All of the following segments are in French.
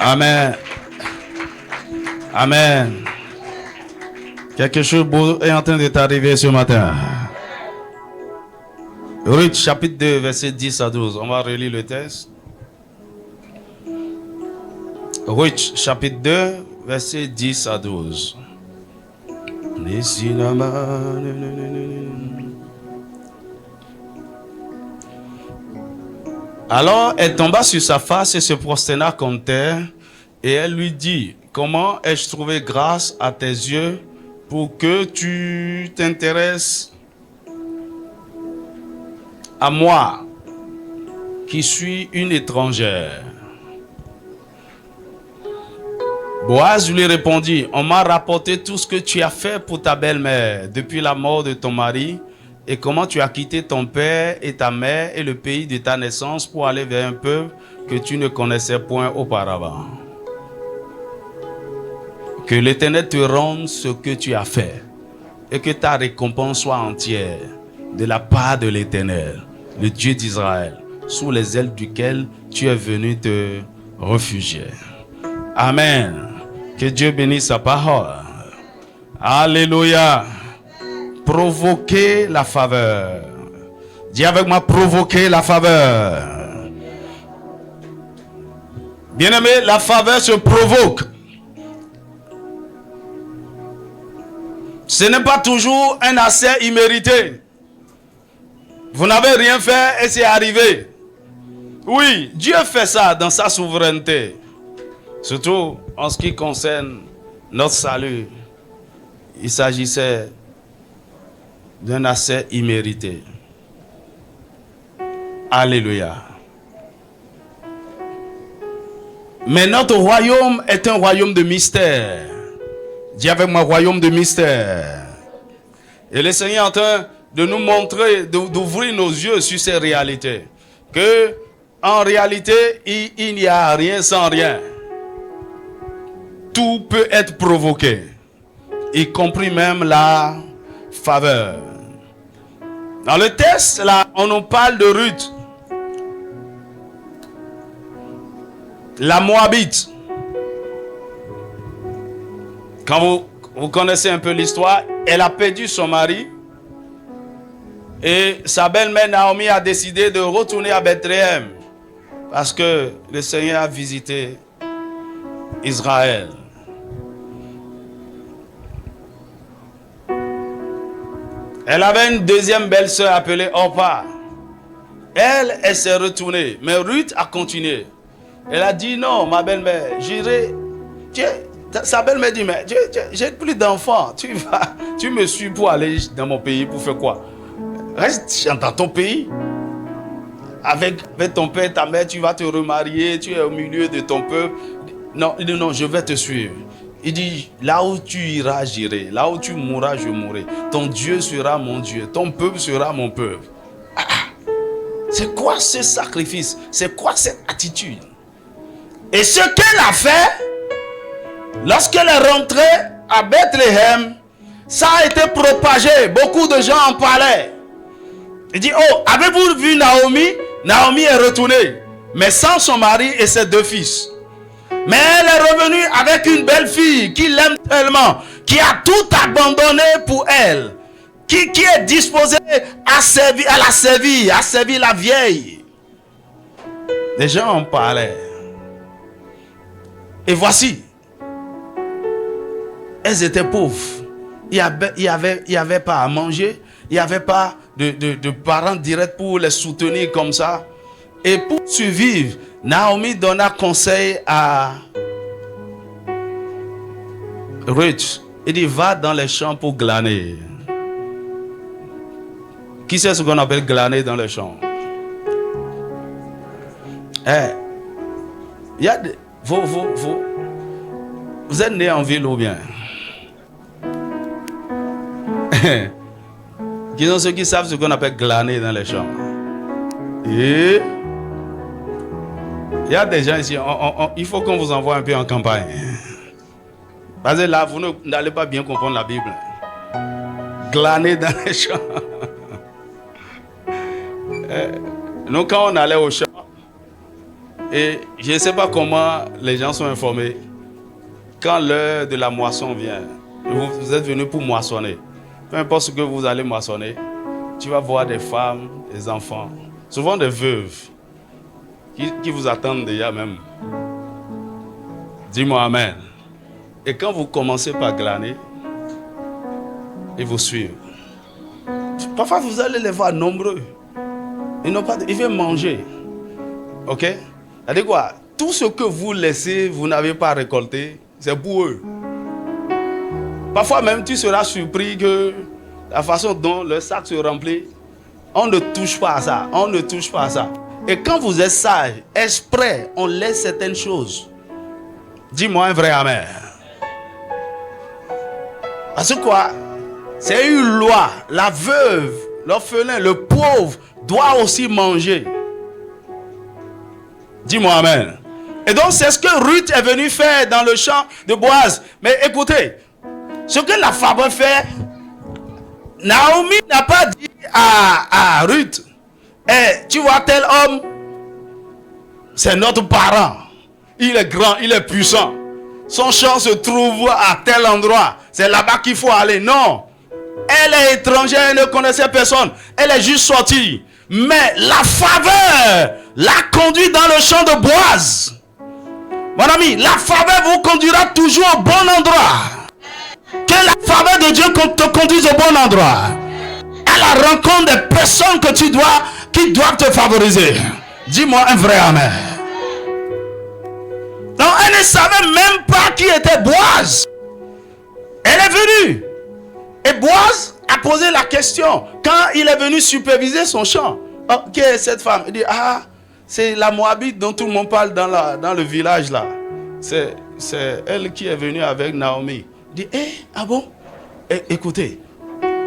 Amen. Amen. Quelque chose de beau est en train de t'arriver ce matin. Ruth chapitre 2, verset 10 à 12. On va relire le texte. Ruth chapitre 2, verset 10 à 12. Alors elle tomba sur sa face et se prosterna contre terre, et elle lui dit: comment ai-je trouvé grâce à tes yeux pour que tu t'intéresses à moi qui suis une étrangère? Boaz lui répondit: on m'a rapporté tout ce que tu as fait pour ta belle-mère depuis la mort de ton mari, et comment tu as quitté ton père et ta mère et le pays de ta naissance pour aller vers un peuple que tu ne connaissais point auparavant. Que l'Éternel te rende ce que tu as fait, et que ta récompense soit entière de la part de l'Éternel, le Dieu d'Israël, sous les ailes duquel tu es venu te réfugier. Amen. Que Dieu bénisse sa parole. Alléluia. Provoquer la faveur. Dis avec moi: provoquer la faveur. Bien-aimé, la faveur se provoque. Ce n'est pas toujours un accès immérité. Vous n'avez rien fait et c'est arrivé. Oui, Dieu fait ça dans sa souveraineté. Surtout en ce qui concerne notre salut. Il s'agissait d'un accès immérité. Alléluia. Mais notre royaume est un royaume de mystère. Dis avec moi: royaume de mystère. Et le Seigneur est en train de nous montrer, d'ouvrir nos yeux sur ces réalités. Que en réalité, il n'y a rien sans rien. Tout peut être provoqué, y compris même la faveur. Dans le texte, là, on nous parle de Ruth, la Moabite. Quand vous connaissez un peu l'histoire, elle a perdu son mari et sa belle-mère Naomi a décidé de retourner à Bethléem parce que le Seigneur a visité Israël. Elle avait une deuxième belle-sœur appelée Orpa. Elle s'est retournée, mais Ruth a continué. Elle a dit: non, ma belle-mère, j'irai. Sa belle-mère dit: mais j'ai plus d'enfants. Tu me suis pour aller dans mon pays pour faire quoi? Reste dans ton pays. Avec ton père, ta mère, tu vas te remarier, tu es au milieu de ton peuple. Non, il dit: non, je vais te suivre. Il dit: là où tu iras, j'irai. Là où tu mourras, je mourrai. Ton Dieu sera mon Dieu. Ton peuple sera mon peuple. C'est quoi ce sacrifice? C'est quoi cette attitude? Et ce qu'elle a fait, lorsqu'elle est rentrée à Bethléem, ça a été propagé. Beaucoup de gens en parlaient. Il dit: oh, avez-vous vu Naomi? Naomi est retournée, mais sans son mari et ses deux fils. Mais elle est revenue avec une belle fille qui l'aime tellement, qui a tout abandonné pour elle, qui est disposée à la servir la vieille. Les gens en parlaient. Et voici, elles étaient pauvres. Il n'y avait pas à manger, il n'y avait pas de parents directs pour les soutenir comme ça. Et pour survivre, Naomi donna conseil à Ruth. Il dit: va dans les champs pour glaner. Qui sait ce qu'on appelle glaner dans les champs? Il y a vous êtes né en ville ou bien? Qui sont ceux qui savent ce qu'on appelle glaner dans les champs? Et il y a des gens ici, il faut qu'on vous envoie un peu en campagne. Parce que là, vous n'allez pas bien comprendre la Bible. Glaner dans les champs. Nous, quand on allait au champ, Et je ne sais pas comment les gens sont informés. Quand l'heure de la moisson vient, vous êtes venus pour moissonner. Peu importe ce que vous allez moissonner, tu vas voir des femmes, des enfants, souvent des veuves, qui vous attendent déjà même. Dis-moi amen. Et quand vous commencez par glaner, ils vous suivent. Parfois, vous allez les voir nombreux. Ils viennent manger. Ok? C'est-à-dire quoi? Tout ce que vous laissez, vous n'avez pas récolté, c'est pour eux. Parfois même, tu seras surpris que la façon dont le sac se remplit, on ne touche pas à ça. On ne touche pas à ça. Et quand vous êtes sage, exprès, on laisse certaines choses. Dis-moi un vrai amen. Parce que quoi? C'est une loi. La veuve, l'orphelin, le pauvre doit aussi manger. Dis-moi amen. Et donc c'est ce que Ruth est venue faire dans le champ de Boaz. Mais écoutez, ce que la femme fait, Naomi n'a pas dit à Ruth, tu vois tel homme, c'est notre parent. Il est grand, il est puissant. Son champ se trouve à tel endroit. C'est là-bas qu'il faut aller. Non. Elle est étrangère, elle ne connaissait personne. Elle est juste sortie. Mais la faveur l'a conduit dans le champ de Boaz. Mon ami, la faveur vous conduira toujours au bon endroit. Que la faveur de Dieu te conduise au bon endroit. À la rencontre des personnes qui doivent te favoriser. Dis-moi un vrai amen. Non, elle ne savait même pas qui était Boaz. Elle est venue. Et Boaz a posé la question. Quand il est venu superviser son champ. Oh, qui est cette femme? Il dit, c'est la Moabite dont tout le monde parle dans le village là. C'est elle qui est venue avec Naomi. Il dit, ah bon? Écoutez,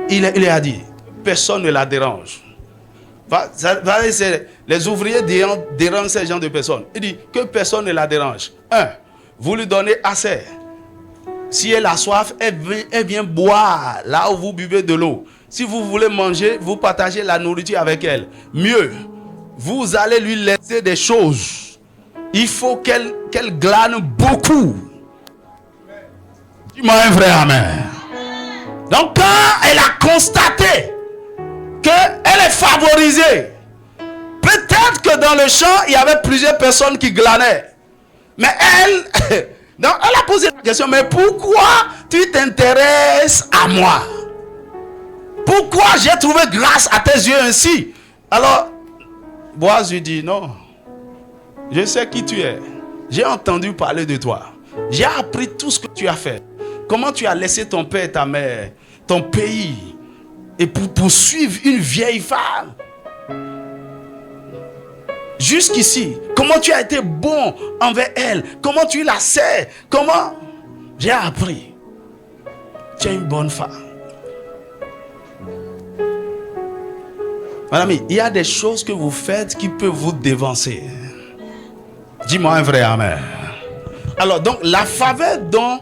il a dit, personne ne la dérange. Les ouvriers dérangent ces gens de personnes. Il dit que personne ne la dérange. Vous lui donnez assez. Si elle a soif, elle vient boire là où vous buvez de l'eau. Si vous voulez manger, vous partagez la nourriture avec elle. Mieux, vous allez lui laisser des choses. Il faut qu'elle glane beaucoup. Dis-moi un vrai amen. Donc quand elle a constaté qu'elle est favorisée, peut-être que dans le champ, il y avait plusieurs personnes qui glanaient. Mais elle... Donc elle a posé la question, mais pourquoi tu t'intéresses à moi? Pourquoi j'ai trouvé grâce à tes yeux ainsi? Alors, Boaz lui dit, non, je sais qui tu es. J'ai entendu parler de toi. J'ai appris tout ce que tu as fait. Comment tu as laissé ton père et ta mère, ton pays, et pour poursuivre une vieille femme. Jusqu'ici, comment tu as été bon envers elle? Comment tu la sais? Comment? J'ai appris. Tu es une bonne femme. Mon ami, il y a des choses que vous faites qui peuvent vous dévancer. Dis-moi un vrai amen. Alors donc, la faveur dont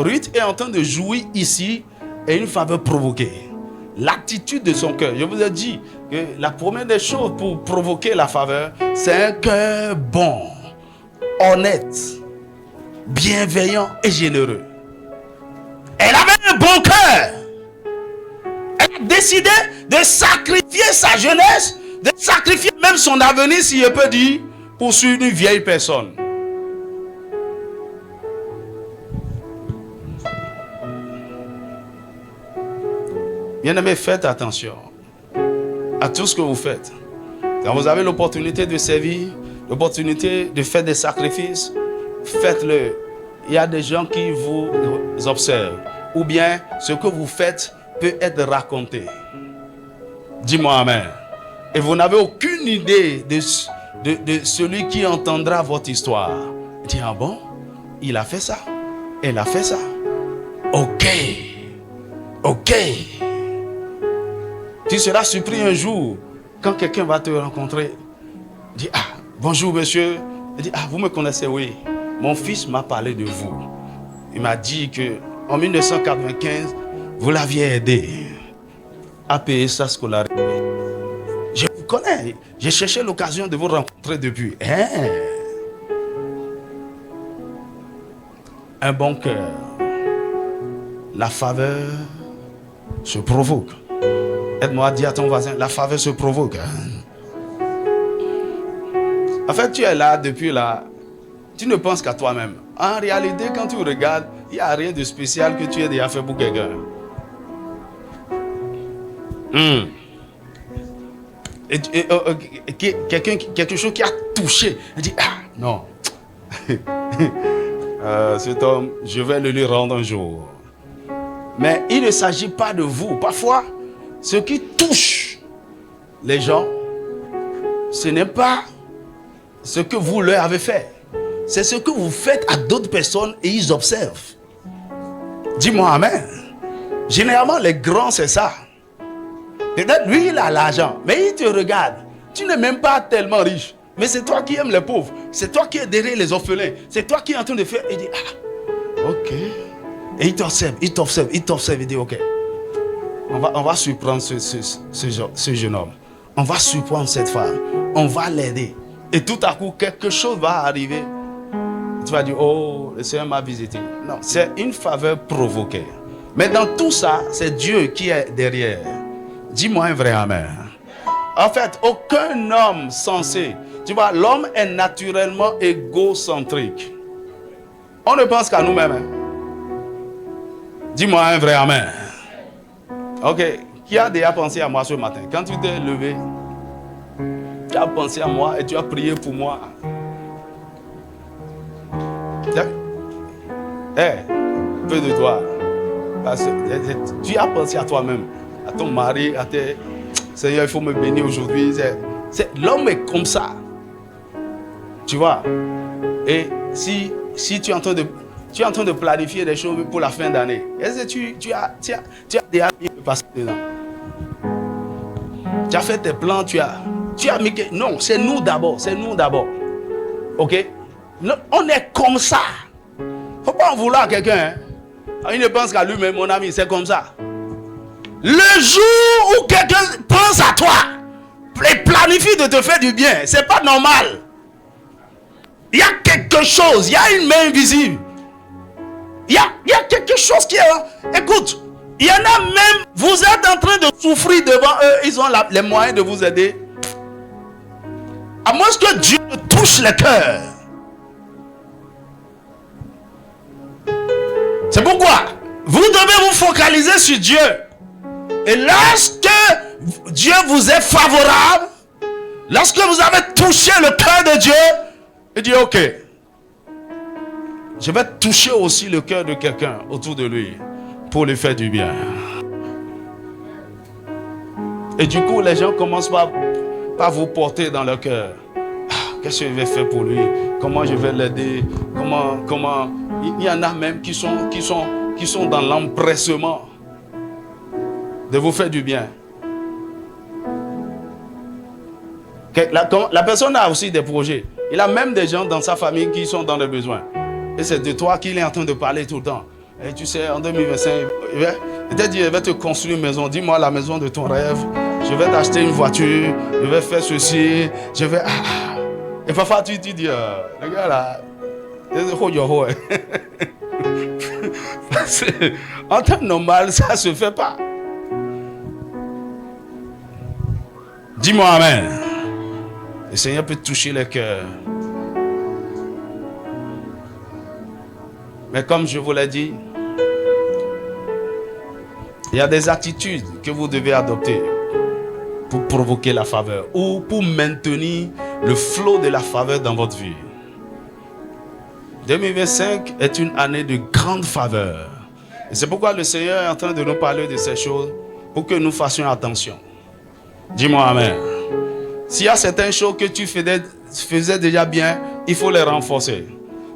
Ruth est en train de jouir ici est une faveur provoquée. L'attitude de son cœur. Je vous ai dit que la première des choses pour provoquer la faveur, c'est un cœur bon, honnête, bienveillant et généreux. Elle avait un bon cœur. Elle a décidé de sacrifier sa jeunesse, de sacrifier même son avenir, si je peux dire, pour suivre une vieille personne. Bien-aimés, faites attention à tout ce que vous faites. Quand vous avez l'opportunité de servir, l'opportunité de faire des sacrifices, faites-le. Il y a des gens qui vous observent. Ou bien, ce que vous faites peut être raconté. Dis-moi amen. Et vous n'avez aucune idée de celui qui entendra votre histoire. Il dit, ah bon? Il a fait ça? Elle a fait ça? Ok. Tu seras surpris un jour quand quelqu'un va te rencontrer. Il dit, bonjour monsieur. Il dit, vous me connaissez? Oui. Mon fils m'a parlé de vous. Il m'a dit que en 1995, vous l'aviez aidé à payer sa scolarité. Je vous connais. J'ai cherché l'occasion de vous rencontrer depuis. Hein? Un bon cœur. La faveur se provoque. Aide-moi à dire à ton voisin, la faveur se provoque. En fait, tu es là depuis là. Tu ne penses qu'à toi-même. En réalité, quand tu regardes, il n'y a rien de spécial que tu aies déjà fait pour quelqu'un. Quelque chose qui a touché. Il dit, ah, non. Cet homme, je vais le lui rendre un jour. Mais il ne s'agit pas de vous. Parfois, ce qui touche les gens, ce n'est pas ce que vous leur avez fait. C'est ce que vous faites à d'autres personnes et ils observent. Dis-moi amen. Généralement, les grands, c'est ça. Peut-être lui, il a l'argent, mais il te regarde. Tu n'es même pas tellement riche. Mais c'est toi qui aimes les pauvres. C'est toi qui es derrière les orphelins. C'est toi qui es en train de faire. Il dit, ah, ok. Et il t'observe, il dit, ok. On va surprendre ce jeune homme. On va surprendre cette femme. On va l'aider. Et tout à coup, quelque chose va arriver. Tu vas dire, oh, le Seigneur m'a visité. Non, c'est une faveur provoquée. Mais dans tout ça, c'est Dieu qui est derrière. Dis-moi un vrai amen. En fait, aucun homme censé. Tu vois, l'homme est naturellement égocentrique. On ne pense qu'à nous-mêmes. Hein? Dis-moi un vrai amen. Ok, qui a déjà pensé à moi ce matin? Quand tu t'es levé, tu as pensé à moi et tu as prié pour moi. Peu de toi. Parce que tu as pensé à toi-même, à ton mari, à tes... Seigneur, il faut me bénir aujourd'hui. L'homme est comme ça. Tu vois. Et si tu es en train de planifier des choses pour la fin d'année, est-ce que tu as déjà mis le passé dedans? Tu as fait tes plans, tu as mis... Non, c'est nous d'abord. Ok? Non, on est comme ça. Il ne faut pas en vouloir à quelqu'un. Hein? Il ne pense qu'à lui-même, mon ami, c'est comme ça. Le jour où quelqu'un pense à toi et planifie de te faire du bien, c'est pas normal. Il y a quelque chose, il y a une main invisible. Il y a quelque chose qui est... Écoute, il y en a même, vous êtes en train de souffrir devant eux, ils ont les moyens de vous aider. À moins que Dieu touche le cœur. C'est pourquoi vous devez vous focaliser sur Dieu. Et lorsque Dieu vous est favorable, lorsque vous avez touché le cœur de Dieu, il dit ok, je vais toucher aussi le cœur de quelqu'un autour de lui pour lui faire du bien. Et du coup, les gens commencent par vous porter dans leur cœur. Qu'est-ce que je vais faire pour lui? Comment je vais l'aider? Comment? Il y en a même qui sont dans l'empressement de vous faire du bien. La personne a aussi des projets. Il a même des gens dans sa famille qui sont dans le besoin. Et c'est de toi qu'il est en train de parler tout le temps. Et tu sais, en 2025, peut-être Dieu va te construire une maison. Dis-moi la maison de ton rêve. Je vais t'acheter une voiture. Je vais faire ceci. Je vais... Et parfois tu dis, le gars là, en temps normal, ça se fait pas. Dis-moi amen. Le Seigneur peut toucher le cœur. Mais comme je vous l'ai dit, il y a des attitudes que vous devez adopter pour provoquer la faveur ou pour maintenir le flot de la faveur dans votre vie. 2025 est une année de grande faveur. Et c'est pourquoi le Seigneur est en train de nous parler de ces choses pour que nous fassions attention. Dis-moi amen. S'il y a certaines choses que tu faisais déjà bien, il faut les renforcer.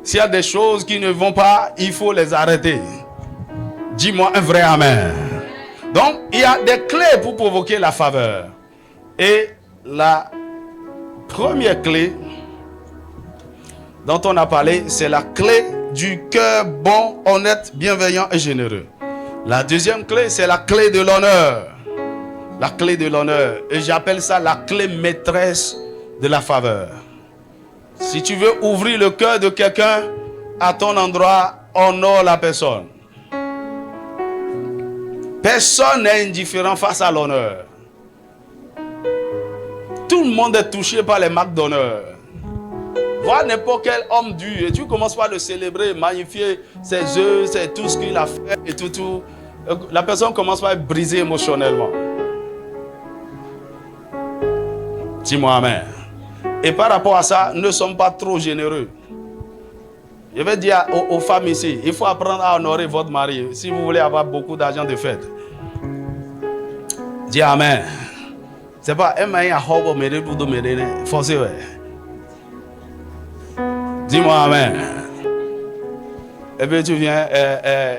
S'il y a des choses qui ne vont pas, il faut les arrêter. Dis-moi un vrai amen. Donc, il y a des clés pour provoquer la faveur. Et la première clé dont on a parlé, c'est la clé du cœur bon, honnête, bienveillant et généreux. La deuxième clé, c'est la clé de l'honneur. La clé de l'honneur. Et j'appelle ça la clé maîtresse de la faveur. Si tu veux ouvrir le cœur de quelqu'un à ton endroit, honore la personne. Personne n'est indifférent face à l'honneur. Tout le monde est touché par les marques d'honneur. Vois n'importe quel homme dur et tu commences par le célébrer, magnifier ses œuvres, c'est tout ce qu'il a fait et tout. La personne commence par être brisée émotionnellement. Dis-moi amen. Et par rapport à ça, ne sommes pas trop généreux. Je vais dire aux femmes ici, il faut apprendre à honorer votre mari si vous voulez avoir beaucoup d'argent de fête. Dis amen. C'est pas forcé. Dis-moi amen. Et puis tu viens,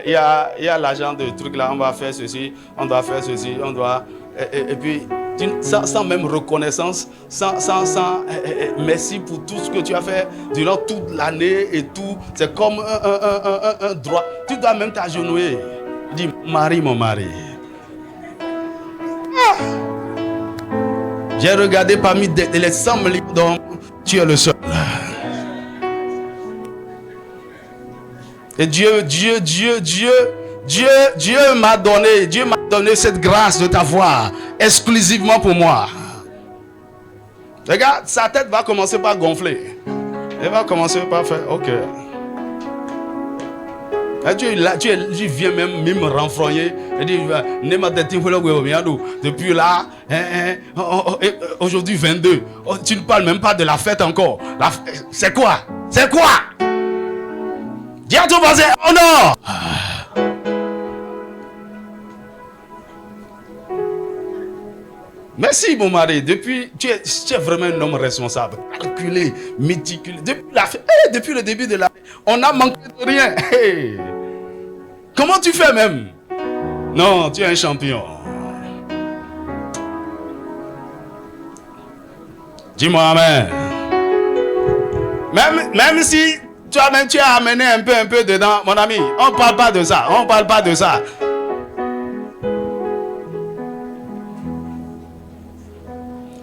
il y a l'argent de truc là, on va faire ceci, on doit faire ceci, on doit... Et puis, sans même reconnaissance, sans merci pour tout ce que tu as fait durant toute l'année et tout. C'est comme un droit. Tu dois même t'agenouiller. Dis, Marie, mon mari. J'ai regardé parmi les 100 millions d'hommes, tu es le seul. Et Dieu m'a donné cette grâce de t'avoir exclusivement pour moi. Regarde, sa tête va commencer par gonfler. Elle va commencer par faire, ok. Et tu viens même me renfrogner. Et dit, depuis là, aujourd'hui 22, tu ne parles même pas de la fête encore. C'est quoi? C'est quoi? Dis à ton voisin, oh non! Merci mon mari, depuis tu es vraiment un homme responsable, calculé, méticuleux. Depuis le début de l'année, on n'a manqué de rien. Hey. Comment tu fais même? Non, tu es un champion. Dis-moi amen. Même si tu as amené un peu dedans, mon ami, on ne parle pas de ça. On ne parle pas de ça.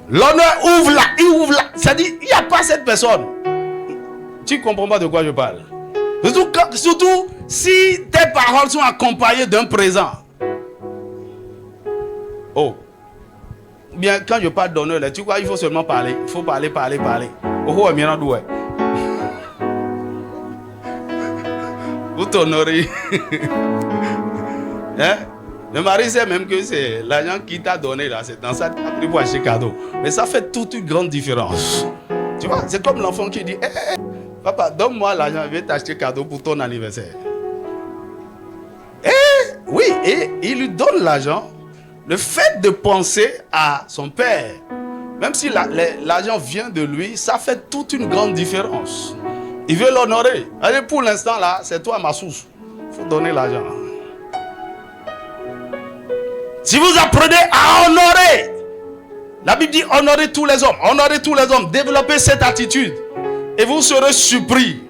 L'honneur ouvre là. C'est-à-dire, il n'y a pas cette personne. Tu ne comprends pas de quoi je parle. Surtout si tes paroles sont accompagnées d'un présent. Oh. Bien, quand je parle d'honneur, tu vois, il faut seulement parler. Il faut parler. Oh, vous t'honorez. Hein? Le mari sait même que c'est l'argent qu'il t'a donné là, c'est dans ça qu'il a pris pour acheter cadeau. Mais ça fait toute une grande différence. Tu vois, c'est comme l'enfant qui dit papa, donne-moi l'argent, je vais t'acheter cadeau pour ton anniversaire. Oui, et il lui donne l'argent. Le fait de penser à son père, même si l'argent vient de lui, ça fait toute une grande différence. Il veut l'honorer. Allez, pour l'instant là, c'est toi ma source. Il faut donner l'argent. Si vous apprenez à honorer, la Bible dit honorer tous les hommes, développez cette attitude et vous serez surpris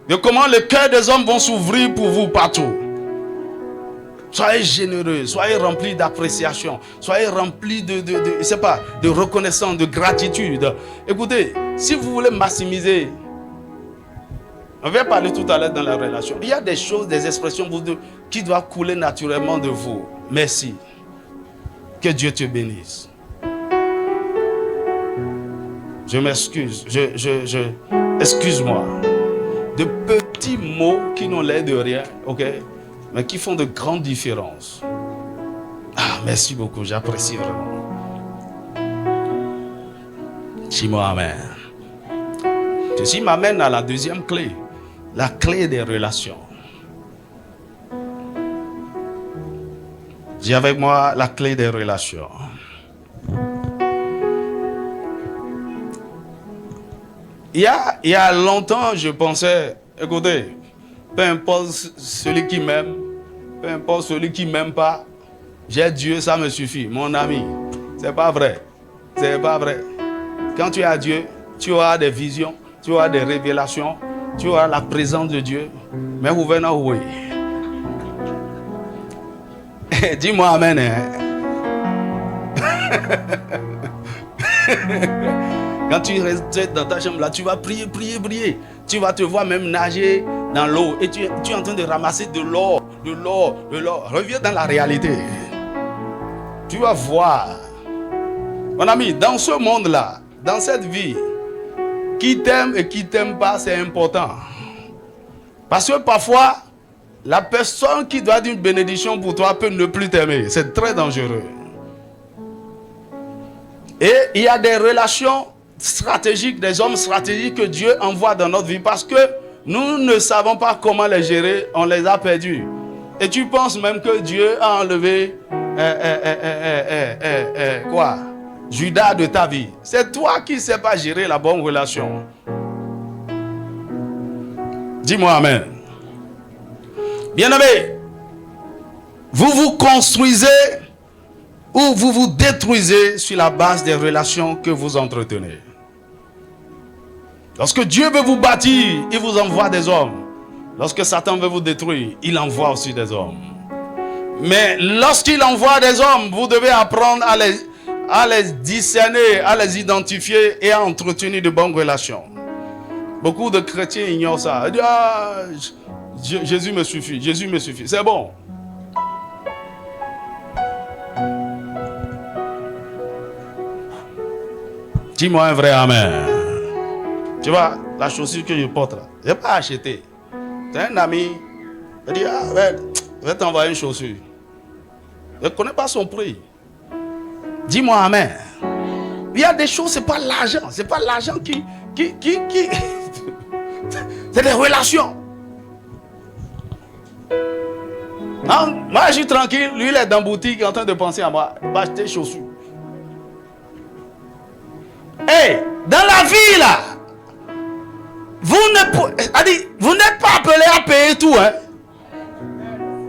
de comment le cœur des hommes vont s'ouvrir pour vous partout. Soyez généreux, soyez remplis d'appréciation, soyez remplis de reconnaissance, de gratitude. Écoutez, si vous voulez maximiser, on va parler tout à l'heure dans la relation. Il y a des choses, des expressions qui doivent couler naturellement de vous. Merci. Que Dieu te bénisse. Je m'excuse. Excuse-moi. De petits mots qui n'ont l'air de rien, ok? Mais qui font de grandes différences. Ah, merci beaucoup. J'apprécie vraiment. Dis-moi amen. Ceci m'amène à la deuxième clé. La clé des relations. J'ai avec moi la clé des relations. Il y a longtemps, je pensais, écoutez, peu importe celui qui m'aime, peu importe celui qui ne m'aime pas, j'ai Dieu, ça me suffit. Mon ami, c'est pas vrai. C'est pas vrai. Quand tu as Dieu, tu auras des visions, tu auras des révélations, tu auras la présence de Dieu. Mais vous venez où? Dis-moi amen. Hein? Quand tu restes dans ta chambre là, tu vas prier, prier, prier. Tu vas te voir même nager dans l'eau. Et tu es en train de ramasser de l'or, de l'or, de l'or. Reviens dans la réalité. Tu vas voir. Mon ami, dans ce monde-là, dans cette vie, qui t'aime et qui t'aime pas, c'est important. Parce que parfois, la personne qui doit être une bénédiction pour toi peut ne plus t'aimer. C'est très dangereux. Et il y a des relations stratégiques, des hommes stratégiques que Dieu envoie dans notre vie parce que nous ne savons pas comment les gérer, on les a perdus. Et tu penses même que Dieu a enlevé Judas de ta vie. C'est toi qui ne sais pas gérer la bonne relation. Dis-moi amen. Bien-aimés, vous vous construisez ou vous vous détruisez sur la base des relations que vous entretenez. Lorsque Dieu veut vous bâtir, il vous envoie des hommes. Lorsque Satan veut vous détruire, il envoie aussi des hommes. Mais lorsqu'il envoie des hommes, vous devez apprendre à les discerner, à les identifier et à entretenir de bonnes relations. Beaucoup de chrétiens ignorent ça. Ils disent, ah, Jésus me suffit, Jésus me suffit. C'est bon. Dis-moi un vrai amen. Tu vois, la chaussure que je porte là, je n'ai pas acheté. C'est un ami, il dit, ah, ouais, je vais t'envoyer une chaussure. Je ne connais pas son prix. Dis-moi amen. Il y a des choses, ce n'est pas l'argent. Ce n'est pas l'argent qui... C'est des relations. Non, moi, je suis tranquille. Lui, il est dans la boutique en train de penser à moi. Il va acheter des chaussures. Hey, dans la vie, là, vous n'êtes pas appelé à payer tout. Hein?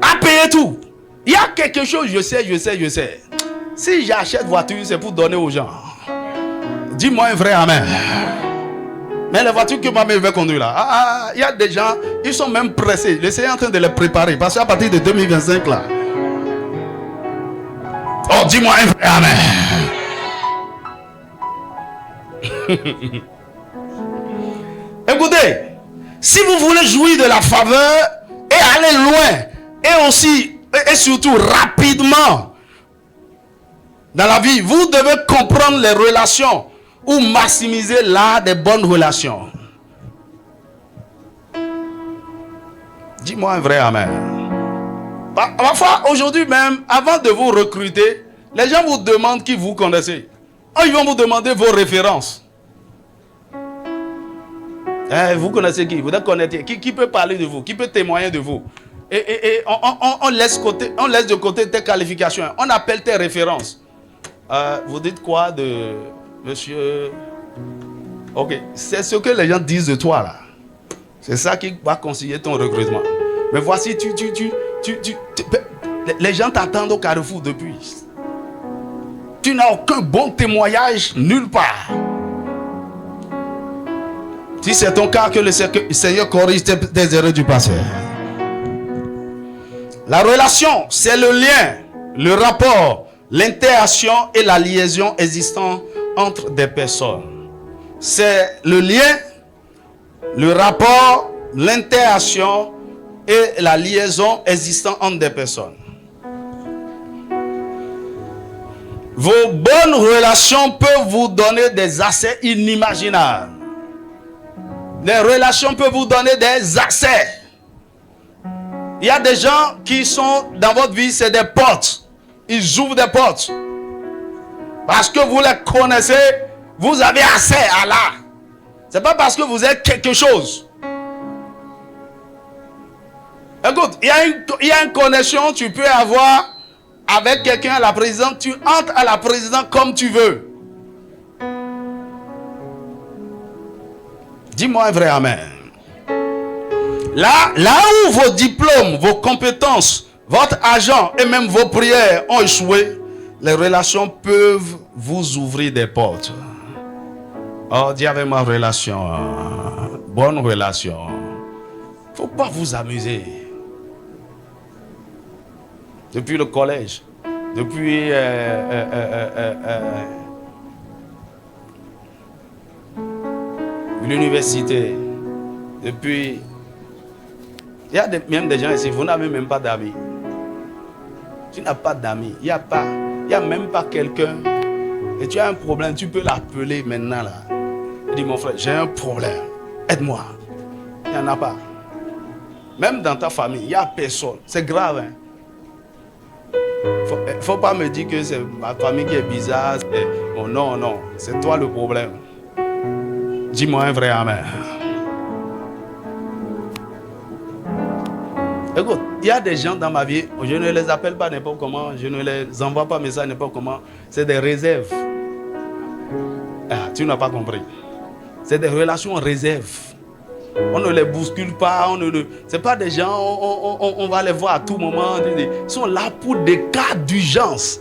À payer tout. Il y a quelque chose, je sais. Si j'achète voiture, c'est pour donner aux gens. Dis-moi un vrai amen. Mais la voiture que ma mère veut conduire là, il y a des gens, ils sont même pressés. Le Seigneur est en train de les préparer. Parce qu'à partir de 2025 là. Oh, dis-moi un vrai amen. Écoutez, si vous voulez jouir de la faveur et aller loin, et aussi, et surtout rapidement dans la vie, vous devez comprendre les relations ou maximiser l'art des bonnes relations. Dis-moi un vrai amen. Parfois, aujourd'hui même, avant de vous recruter, les gens vous demandent qui vous connaissez. Ils vont vous demander vos références. Vous connaissez qui? Vous devez connaître qui peut parler de vous, qui peut témoigner de vous. Et on laisse de côté tes qualifications. On appelle tes références. Vous dites quoi de monsieur? Ok, c'est ce que les gens disent de toi là. C'est ça qui va conseiller ton recrutement. Mais voici, les gens t'attendent au carrefour depuis. Tu n'as aucun bon témoignage nulle part. Si c'est ton cas, que le Seigneur corrige tes erreurs du passé. La relation, c'est le lien, le rapport, l'interaction et la liaison existant entre des personnes. C'est le lien, le rapport, l'interaction et la liaison existant entre des personnes. Vos bonnes relations peuvent vous donner des accès inimaginables. Les relations peuvent vous donner des accès. Il y a des gens qui sont dans votre vie, c'est des portes. Ils ouvrent des portes. Parce que vous les connaissez, vous avez accès à là. Ce n'est pas parce que vous êtes quelque chose. Écoute, il y a une connexion, tu peux avoir avec quelqu'un à la présidence. Tu entres à la présidence comme tu veux. Dis-moi un vrai amen. Là où vos diplômes, vos compétences, votre argent et même vos prières ont échoué, les relations peuvent vous ouvrir des portes. Oh, dis avec ma relation. Bonne relation. Il ne faut pas vous amuser. Depuis le collège, depuis l'université, depuis... Il y a même des gens ici, vous n'avez même pas d'amis. Tu n'as pas d'amis, il n'y a même pas quelqu'un. Et tu as un problème, tu peux l'appeler maintenant là. Il dit, mon frère, j'ai un problème, aide-moi. Il n'y en a pas. Même dans ta famille, il n'y a personne. C'est grave. Faut pas me dire que c'est ma famille qui est bizarre. Oh non, non, c'est toi le problème. Dis-moi un vrai amen. Écoute, il y a des gens dans ma vie, je ne les appelle pas n'importe comment, je ne les envoie pas message n'importe comment. C'est des réserves. Ah, tu n'as pas compris. C'est des relations réserves. On ne les bouscule pas, c'est pas des gens, on va les voir à tout moment. Ils sont là pour des cas d'urgence.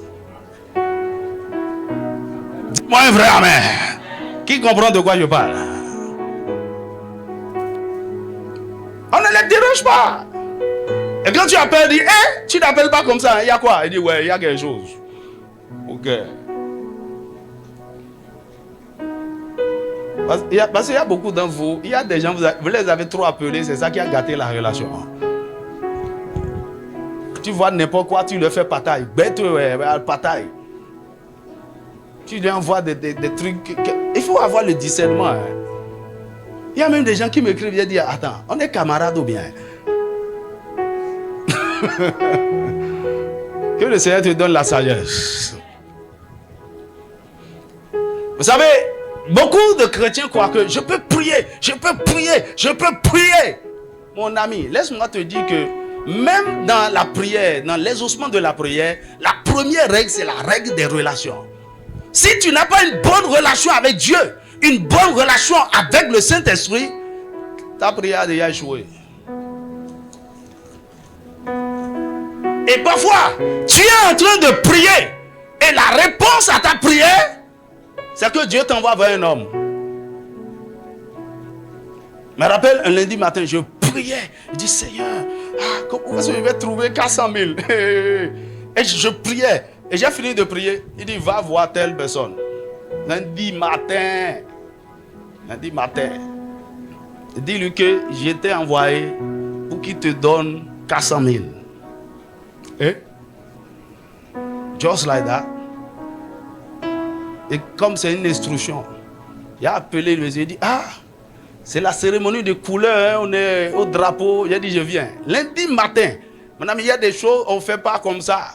Dis-moi un vrai amen. Qui comprend de quoi je parle? On ne les dérange pas. Et quand tu appelles, il dit, hey, tu n'appelles pas comme ça, il y a quoi? Il dit, ouais, il y a quelque chose. Ok. Parce qu'il y a beaucoup d'entre vous, il y a des gens, vous les avez trop appelés, c'est ça qui a gâté la relation. Tu vois n'importe quoi, tu leur fais pataille. Bête, pataille. Tu lui envoies des trucs. Il faut avoir le discernement. Il y a même des gens qui m'écrivent, ils disent, attends, on est camarades ou bien? Que le Seigneur te donne la sagesse. Vous savez, beaucoup de chrétiens croient que je peux prier, je peux prier, je peux prier. Mon ami, laisse-moi te dire que même dans la prière, dans l'exaucement de la prière, la première règle, c'est la règle des relations. Si tu n'as pas une bonne relation avec Dieu, une bonne relation avec le Saint-Esprit, ta prière a déjà échoué. Et parfois, tu es en train de prier et la réponse à ta prière, c'est que Dieu t'envoie vers un homme. Je me rappelle un lundi matin, je priais. Je dis, Seigneur, comment est-ce que je vais trouver 400 000? Et je priais. Et j'ai fini de prier. Il dit, va voir telle personne. Lundi matin. Dis-lui que j'étais envoyé pour qu'il te donne 400 000. Eh? Just like that. Et comme c'est une instruction, il a appelé le monsieur, il dit, c'est la cérémonie de couleur, hein, on est au drapeau. Il a dit, je viens. Lundi matin, mon ami, il y a des choses, on ne fait pas comme ça.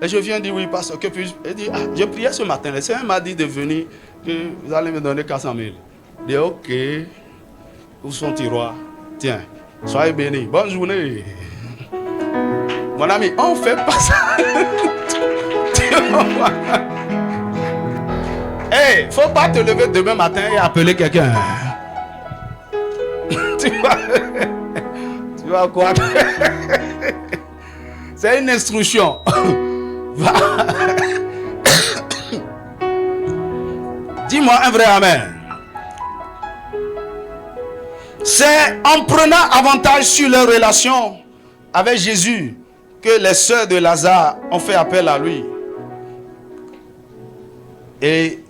Et je viens dire, oui, parce que puis, il dit, je priais ce matin, le Seigneur m'a dit de venir, que vous allez me donner 400 000. Il dit, ok, où sont tes rois? Tiens, soyez bénis, bonne journée. Mon ami, on ne fait pas ça. Hey, faut pas te lever demain matin et appeler quelqu'un. Tu vas quoi? C'est une instruction. Dis-moi un vrai amen. C'est en prenant avantage sur leur relation avec Jésus que les sœurs de Lazare ont fait appel à lui. Et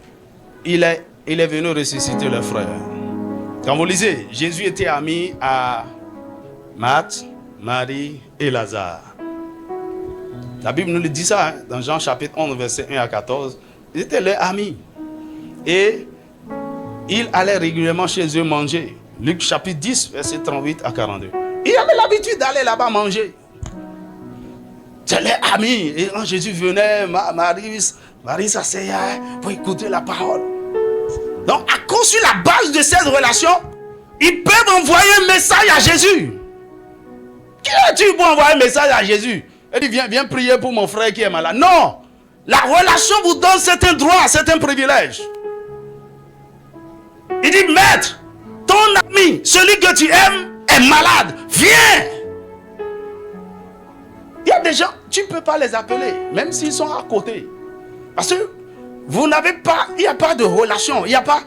il est venu ressusciter leur frère. Quand vous lisez, Jésus était ami à Marthe, Marie et Lazare. La Bible nous le dit ça, dans Jean chapitre 11, verset 1 à 14. Ils étaient leurs amis. Et il allait régulièrement chez eux manger. Luc chapitre 10, verset 38 à 42. Il avait l'habitude d'aller là-bas manger. C'est leurs amis. Et quand Jésus venait, Marie s'asseyait pour écouter la parole. Donc, à cause de la base de cette relation, ils peuvent envoyer un message à Jésus. Qui es-tu pour envoyer un message à Jésus? Il dit, viens prier pour mon frère qui est malade. Non! La relation vous donne certains droits, certains privilèges. Il dit, maître, ton ami, celui que tu aimes, est malade. Viens! Il y a des gens, tu ne peux pas les appeler, même s'ils sont à côté. Parce que vous n'avez pas, il n'y a pas de relation, il n'y a pas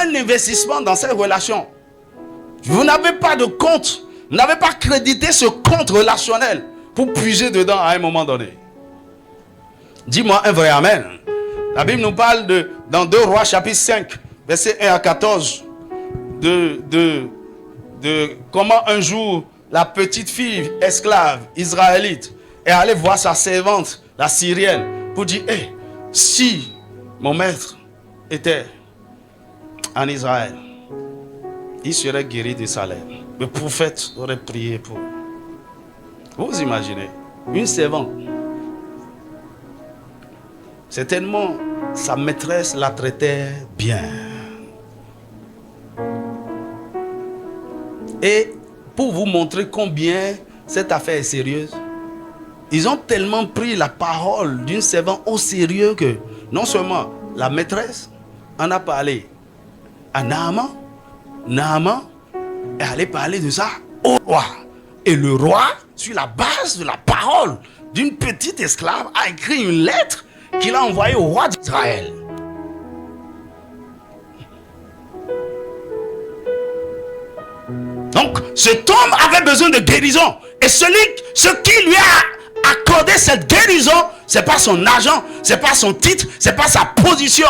un investissement dans cette relation. Vous n'avez pas de compte, vous n'avez pas crédité ce compte relationnel pour puiser dedans à un moment donné. Dis-moi un vrai amen. La Bible nous parle dans 2 Rois chapitre 5, verset 1 à 14, de comment un jour la petite fille esclave israélite est allée voir sa servante, la Syrienne, pour dire, hey, si mon maître était en Israël, il serait guéri de sa lèpre. Le prophète aurait prié pour. Vous imaginez, une servante. Certainement, sa maîtresse la traitait bien. Et pour vous montrer combien cette affaire est sérieuse, ils ont tellement pris la parole d'une servante au sérieux que non seulement la maîtresse en a parlé à Naaman, Naaman est allé parler de ça au roi. Et le roi, sur la base de la parole d'une petite esclave, a écrit une lettre qu'il a envoyée au roi d'Israël. Donc, cet homme avait besoin de guérison. Et ce qui lui a accordé cette guérison, c'est pas son argent, c'est pas son titre, c'est pas sa position.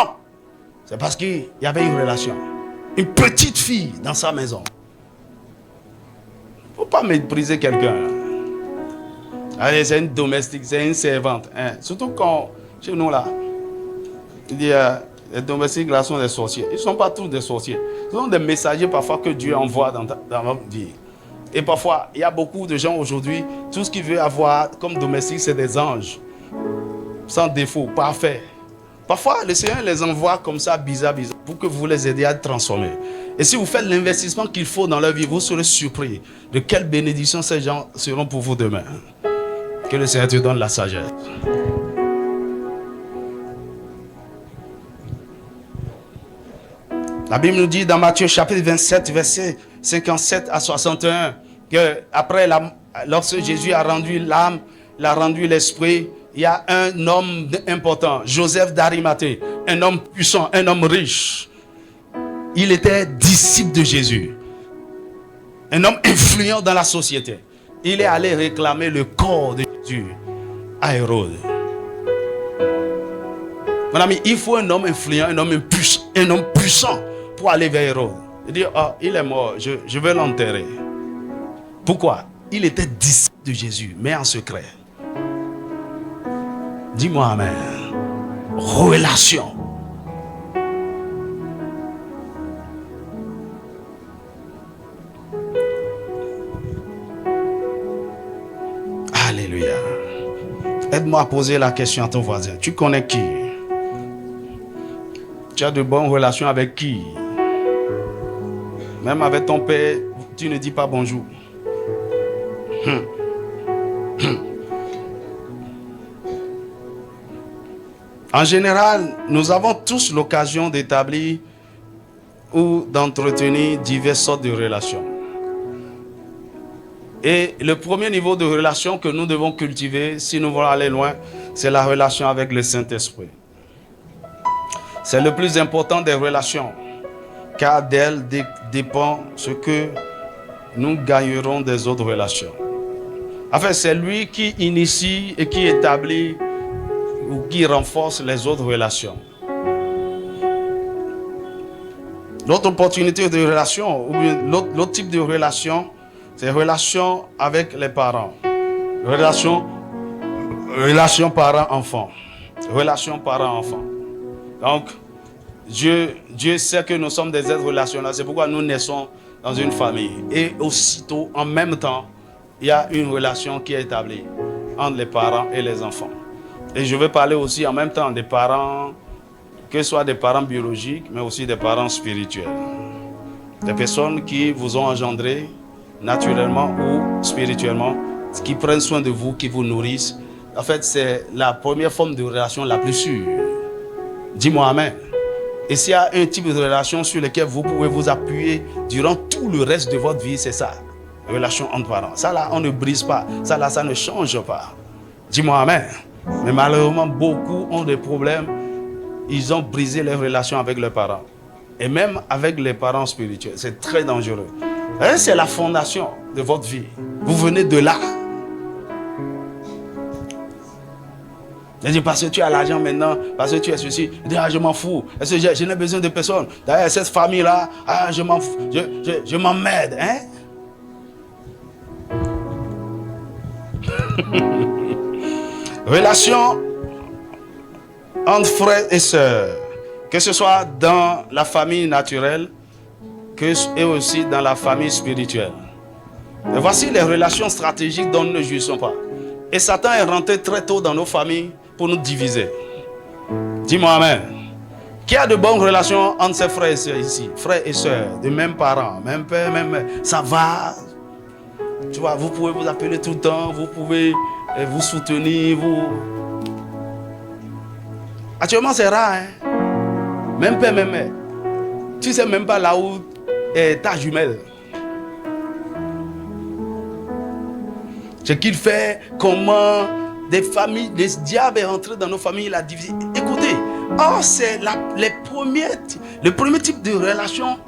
C'est parce qu'il y avait une relation. Une petite fille dans sa maison. Il ne faut pas mépriser quelqu'un. Allez, c'est une domestique, c'est une servante. Hein. Surtout quand, chez nous là, il dit, les domestiques là sont des sorciers. Ils ne sont pas tous des sorciers. Ce sont des messagers parfois que Dieu envoie dans notre vie. Et parfois, il y a beaucoup de gens aujourd'hui, tout ce qu'ils veulent avoir comme domestique, c'est des anges. Sans défaut, parfait. Parfois, le Seigneur les envoie comme ça, bizarre, pour que vous les aidiez à transformer. Et si vous faites l'investissement qu'il faut dans leur vie, vous serez surpris de quelle bénédiction ces gens seront pour vous demain. Que le Seigneur te donne la sagesse. La Bible nous dit dans Matthieu chapitre 27, verset 57 à 61, que après, lorsque Jésus a rendu l'âme, il a rendu l'esprit, il y a un homme important, Joseph d'Arimathée, un homme puissant, un homme riche. Il était disciple de Jésus, un homme influent dans la société. Il est allé réclamer le corps de Jésus à Hérode. Mon ami, il faut un homme influent, un homme puissant pour aller vers Hérode. Il dit, oh, il est mort, je vais l'enterrer. Pourquoi? Il était disciple de Jésus, mais en secret. Dis-moi amen. Relation. Alléluia. Aide-moi à poser la question à ton voisin. Tu connais qui? Tu as de bonnes relations avec qui? Même avec ton père, tu ne dis pas bonjour. En général, nous avons tous l'occasion d'établir ou d'entretenir diverses sortes de relations. Et le premier niveau de relation que nous devons cultiver, si nous voulons aller loin, c'est la relation avec le Saint-Esprit. C'est le plus important des relations, car d'elle dépend ce que nous gagnerons des autres relations. En fait, c'est lui qui initie et qui établit ou qui renforce les autres relations. L'autre opportunité de relation, ou bien l'autre type de relation, c'est relation avec les parents. Relation parent-enfant. Relation parent-enfant. Donc, Dieu sait que nous sommes des êtres relationnels. C'est pourquoi nous naissons dans une famille. Et aussitôt, en même temps, il y a une relation qui est établie entre les parents et les enfants. Et je vais parler aussi en même temps des parents, que ce soit des parents biologiques, mais aussi des parents spirituels. Des personnes qui vous ont engendré naturellement ou spirituellement, qui prennent soin de vous, qui vous nourrissent. En fait, c'est la première forme de relation la plus sûre. Dis-moi amen. Et s'il y a un type de relation sur lequel vous pouvez vous appuyer durant tout le reste de votre vie, c'est ça. Relation entre parents. Ça là, on ne brise pas. Ça là, ça ne change pas. Dis-moi amen. Mais malheureusement, beaucoup ont des problèmes. Ils ont brisé leurs relations avec leurs parents. Et même avec les parents spirituels. C'est très dangereux. C'est la fondation de votre vie. Vous venez de là. Il dit, parce que tu as l'argent maintenant, parce que tu es ceci. Il dit, ah, je m'en fous. Est-ce que je n'ai besoin de personne? D'ailleurs, cette famille-là, ah, je m'en fous. Je m'emmerde. Hein? Relation entre frères et sœurs, que ce soit dans la famille naturelle et aussi dans la famille spirituelle. Et voici les relations stratégiques dont nous ne jouissons pas. Et Satan est rentré très tôt dans nos familles pour nous diviser. Dis-moi amen. Qui a de bonnes relations entre ses frères et sœurs ici? Frères et sœurs, de mêmes parents, même père, même mère. Ça va. Tu vois, vous pouvez vous appeler tout le temps, vous pouvez vous soutenir, vous... Actuellement, c'est rare, hein? Même père, même mère. Tu ne sais même pas là où est ta jumelle. Ce qu'il fait, comment des familles, des diables est entré dans nos familles, il a divisé. Écoutez, c'est le premier type de relation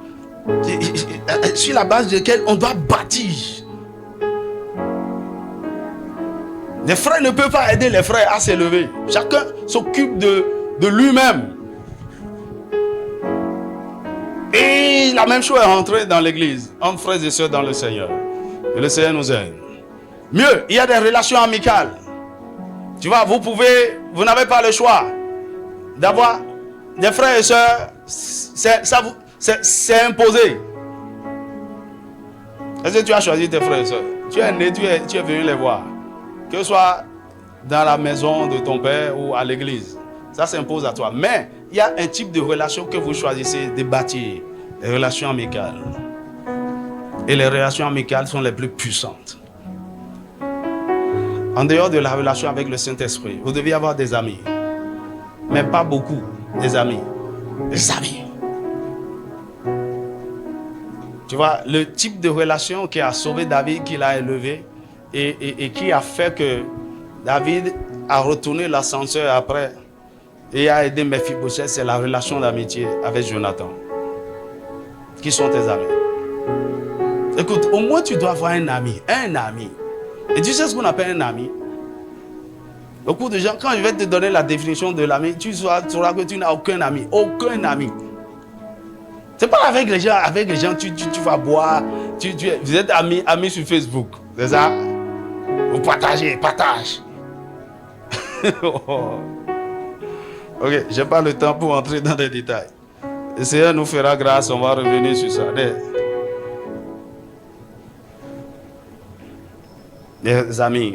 sur la base de laquelle on doit bâtir. Les frères ne peuvent pas aider les frères à s'élever. Chacun s'occupe de lui-même. Et la même chose est rentrée dans l'église, entre frères et sœurs dans le Seigneur. Et le Seigneur nous aide. Mieux, il y a des relations amicales. Tu vois, vous n'avez pas le choix d'avoir des frères et sœurs. C'est imposé. Est-ce que tu as choisi tes frères et sœurs? Tu es né, tu es venu les voir. Que ce soit dans la maison de ton père ou à l'église. Ça s'impose à toi. Mais il y a un type de relation que vous choisissez de bâtir. Les relations amicales. Et les relations amicales sont les plus puissantes. En dehors de la relation avec le Saint-Esprit, vous devez avoir des amis. Mais pas beaucoup, des amis. Des amis. Tu vois, le type de relation qui a sauvé David, qui l'a élevé, et qui a fait que David a retourné l'ascenseur après et a aidé Mephibosheth, c'est la relation d'amitié avec Jonathan. Qui sont tes amis? Écoute, au moins tu dois avoir un ami. Un ami. Et tu sais ce qu'on appelle un ami? Beaucoup de gens, quand je vais te donner la définition de l'ami, tu sauras que tu n'as aucun ami. Aucun ami. C'est pas avec les gens, tu vas boire. Vous êtes amis sur Facebook. C'est ça? Vous partage. Ok, je n'ai pas le temps pour entrer dans les détails. Le Seigneur nous fera grâce, on va revenir sur ça. Des amis,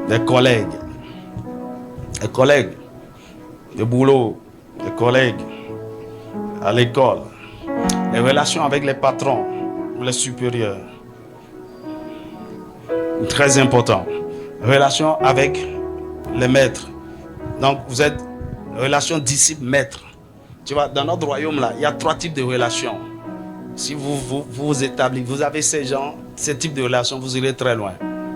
des collègues de boulot, des collègues à l'école, les relations avec les patrons ou les supérieurs. Très important. Relation avec les maîtres. Donc vous êtes relation disciple-maître. Tu vois, dans notre royaume là, il y a 3 types de relations. Si vous établissez, vous avez ces types de relations, vous irez très loin.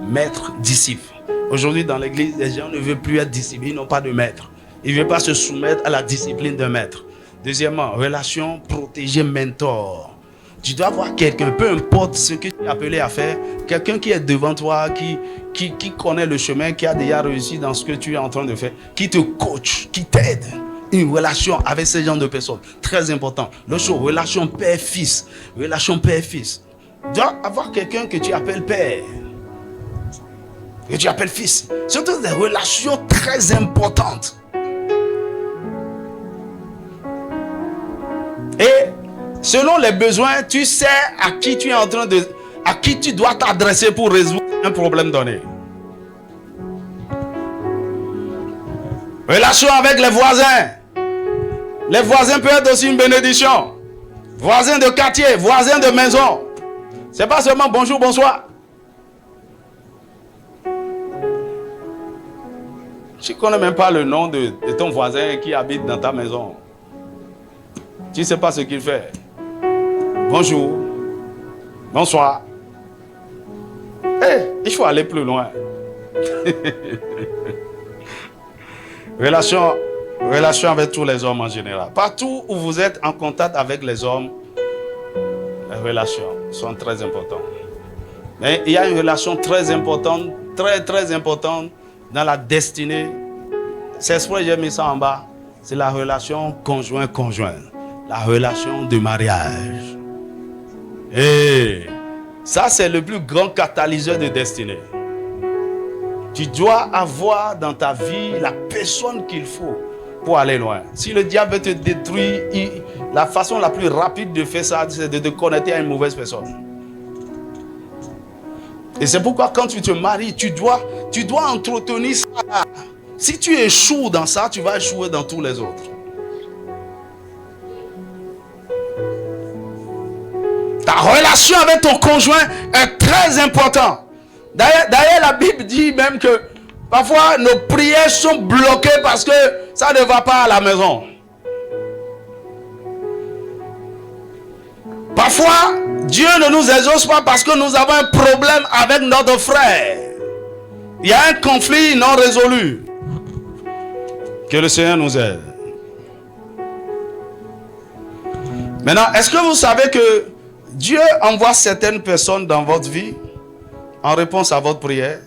Maître, disciple. Aujourd'hui dans l'église, les gens ne veulent plus être disciples, ils n'ont pas de maître. Ils ne veulent pas se soumettre à la discipline d'un maître. Deuxièmement, relation protégée mentor. Tu dois avoir quelqu'un, peu importe ce que tu es appelé à faire, quelqu'un qui est devant toi, qui connaît le chemin, qui a déjà réussi dans ce que tu es en train de faire, qui te coach, qui t'aide. Une relation avec ce genre de personnes, très important. L'autre chose, relation père-fils. Relation père-fils. Tu dois avoir quelqu'un que tu appelles père, que tu appelles fils. Surtout des relations très importantes. Et selon les besoins, tu sais à qui tu dois t'adresser pour résoudre un problème donné. Relation avec les voisins. Les voisins peuvent être aussi une bénédiction. Voisins de quartier, voisins de maison. C'est pas seulement bonjour, bonsoir. Tu ne connais même pas le nom de ton voisin qui habite dans ta maison. Tu ne sais pas ce qu'il fait. Bonjour. Bonsoir. Il faut aller plus loin. Relation avec tous les hommes en général. Partout où vous êtes en contact avec les hommes, les relations sont très importantes. Mais il y a une relation très importante, très très importante dans la destinée c'est ce que j'ai mis ça en bas. C'est la relation conjoint-conjoint. La relation de mariage. Et ça, c'est le plus grand catalyseur de destinée. Tu dois avoir dans ta vie la personne qu'il faut pour aller loin. Si le diable veut te détruire, la façon la plus rapide de faire ça, c'est de te connecter à une mauvaise personne. Et c'est pourquoi quand tu te maries, tu dois entretenir ça. Si tu échoues dans ça, tu vas échouer dans tous les autres. Ta relation avec ton conjoint est très importante. D'ailleurs, la Bible dit même que parfois nos prières sont bloquées parce que ça ne va pas à la maison. Parfois, Dieu ne nous exauce pas parce que nous avons un problème avec notre frère. Il y a un conflit non résolu. Que le Seigneur nous aide. Maintenant, est-ce que vous savez que Dieu envoie certaines personnes dans votre vie en réponse à votre prière?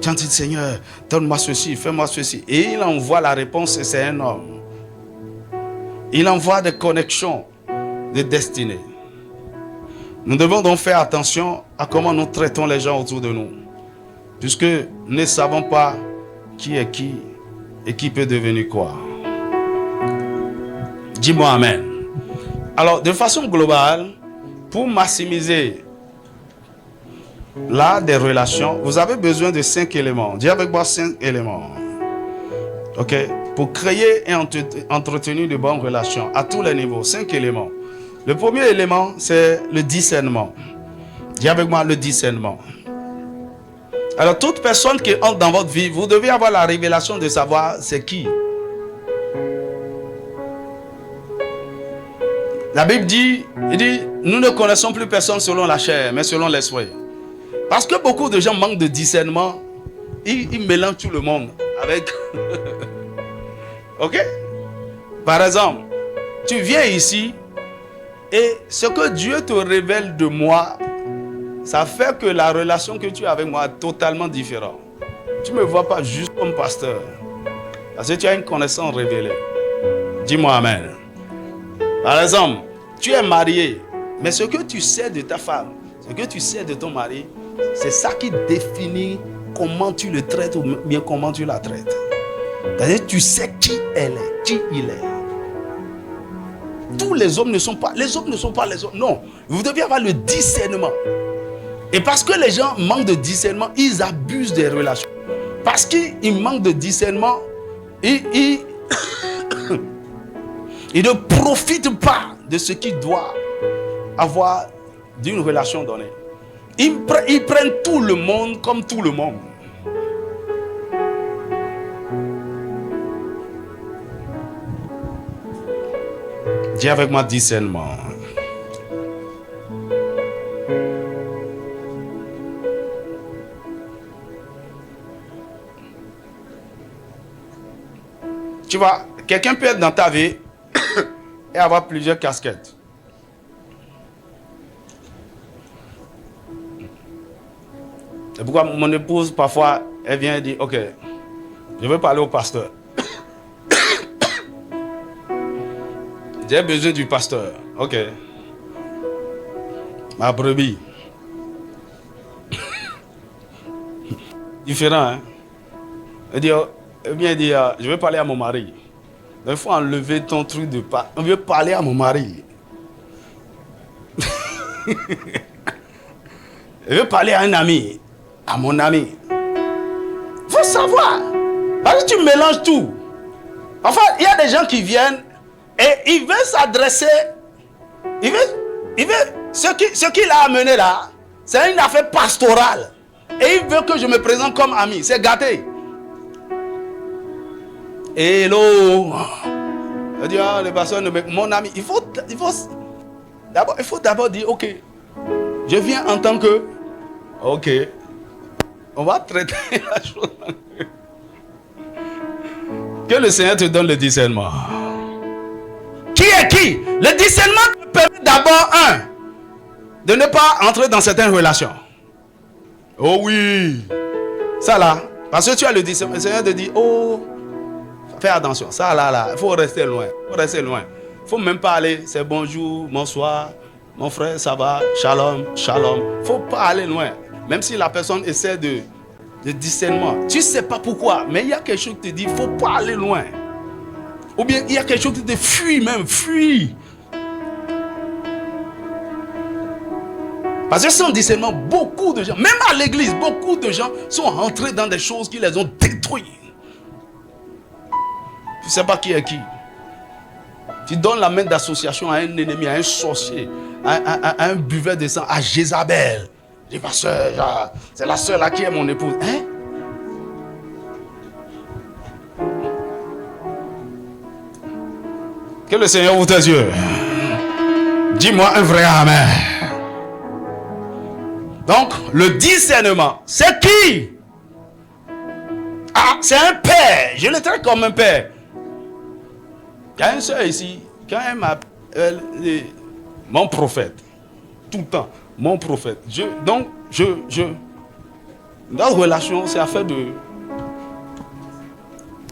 Quand il dit Seigneur, donne-moi ceci, fais-moi ceci. Et il envoie la réponse et c'est un homme. Il envoie des connexions de destinée. Nous devons donc faire attention à comment nous traitons les gens autour de nous. Puisque nous ne savons pas qui est qui et qui peut devenir quoi. Dis-moi Amen. Alors, de façon globale, pour maximiser l'art des relations, vous avez besoin de 5 éléments. Dis avec moi 5 éléments. Ok? Pour créer et entretenir de bonnes relations à tous les niveaux. 5 éléments. Le premier élément, c'est le discernement. Dis avec moi le discernement. Alors, toute personne qui entre dans votre vie, vous devez avoir la révélation de savoir c'est qui. La Bible dit, nous ne connaissons plus personne selon la chair, mais selon l'esprit. Parce que beaucoup de gens manquent de discernement, ils mélangent tout le monde avec... Ok? Par exemple, tu viens ici et ce que Dieu te révèle de moi, ça fait que la relation que tu as avec moi est totalement différente. Tu ne me vois pas juste comme pasteur. Parce que tu as une connaissance révélée. Dis-moi Amen. Par exemple, tu es marié, mais ce que tu sais de ta femme, ce que tu sais de ton mari, c'est ça qui définit comment tu le traites ou bien comment tu la traites. C'est-à-dire tu sais qui elle est, qui il est. Tous les hommes ne sont pas les hommes. Non, vous devez avoir le discernement. Et parce que les gens manquent de discernement, ils abusent des relations. Parce qu'ils manquent de discernement, ils ne profitent pas de ce qu'ils doivent avoir d'une relation donnée. Ils prennent tout le monde comme tout le monde. Dis avec moi discernement. Tu vois, quelqu'un peut être dans ta vie et avoir plusieurs casquettes. C'est pourquoi mon épouse, parfois, elle vient et dit, ok, je veux parler au pasteur. J'ai besoin du pasteur. Ok. Ma brebis. Différent, hein. Elle vient dire, je veux parler à mon mari. Il faut enlever ton truc de pas. On veut parler à mon mari. Je veux parler à un ami. À mon ami. Il faut savoir. Parce que tu mélanges tout. Enfin, il y a des gens qui viennent et ils veulent s'adresser. Ce qu'il a amené là, c'est une affaire pastorale. Et il veut que je me présente comme ami. C'est gâté. Hello. Je dis, les personnes, mon ami, il faut d'abord dire, ok, je viens en tant que, ok, on va traiter la chose. Que le Seigneur te donne le discernement. Qui est qui? Le discernement te permet d'abord, de ne pas entrer dans certaines relations. Oh oui, ça là, Parce que tu as le discernement. Le Seigneur te dit, oh, fais attention. Ça là, il faut rester loin. Il faut rester loin. Il ne faut même pas aller, c'est bonjour, bonsoir, mon frère, ça va, shalom, shalom. Il ne faut pas aller loin. Même si la personne essaie de discernement. Tu ne sais pas pourquoi, mais il y a quelque chose qui te dit, il ne faut pas aller loin. Ou bien il y a quelque chose qui te fuit même, fuit. Parce que sans discernement, beaucoup de gens, même à l'église, beaucoup de gens sont rentrés dans des choses qui les ont détruits. Tu ne sais pas qui est qui. Tu donnes la main d'association à un ennemi, à un sorcier, à un buveur de sang, à Jézabel. Je dis, pasteur, c'est la soeur là qui est mon épouse. Hein? Que le Seigneur ouvre tes yeux. Dis-moi un vrai amen. Donc, le discernement, c'est qui? Ah, c'est un père. Je le traite comme un père. Il y a une soeur ici, quand elle m'appelle mon prophète, tout le temps, mon prophète. Notre relation, c'est affaire de...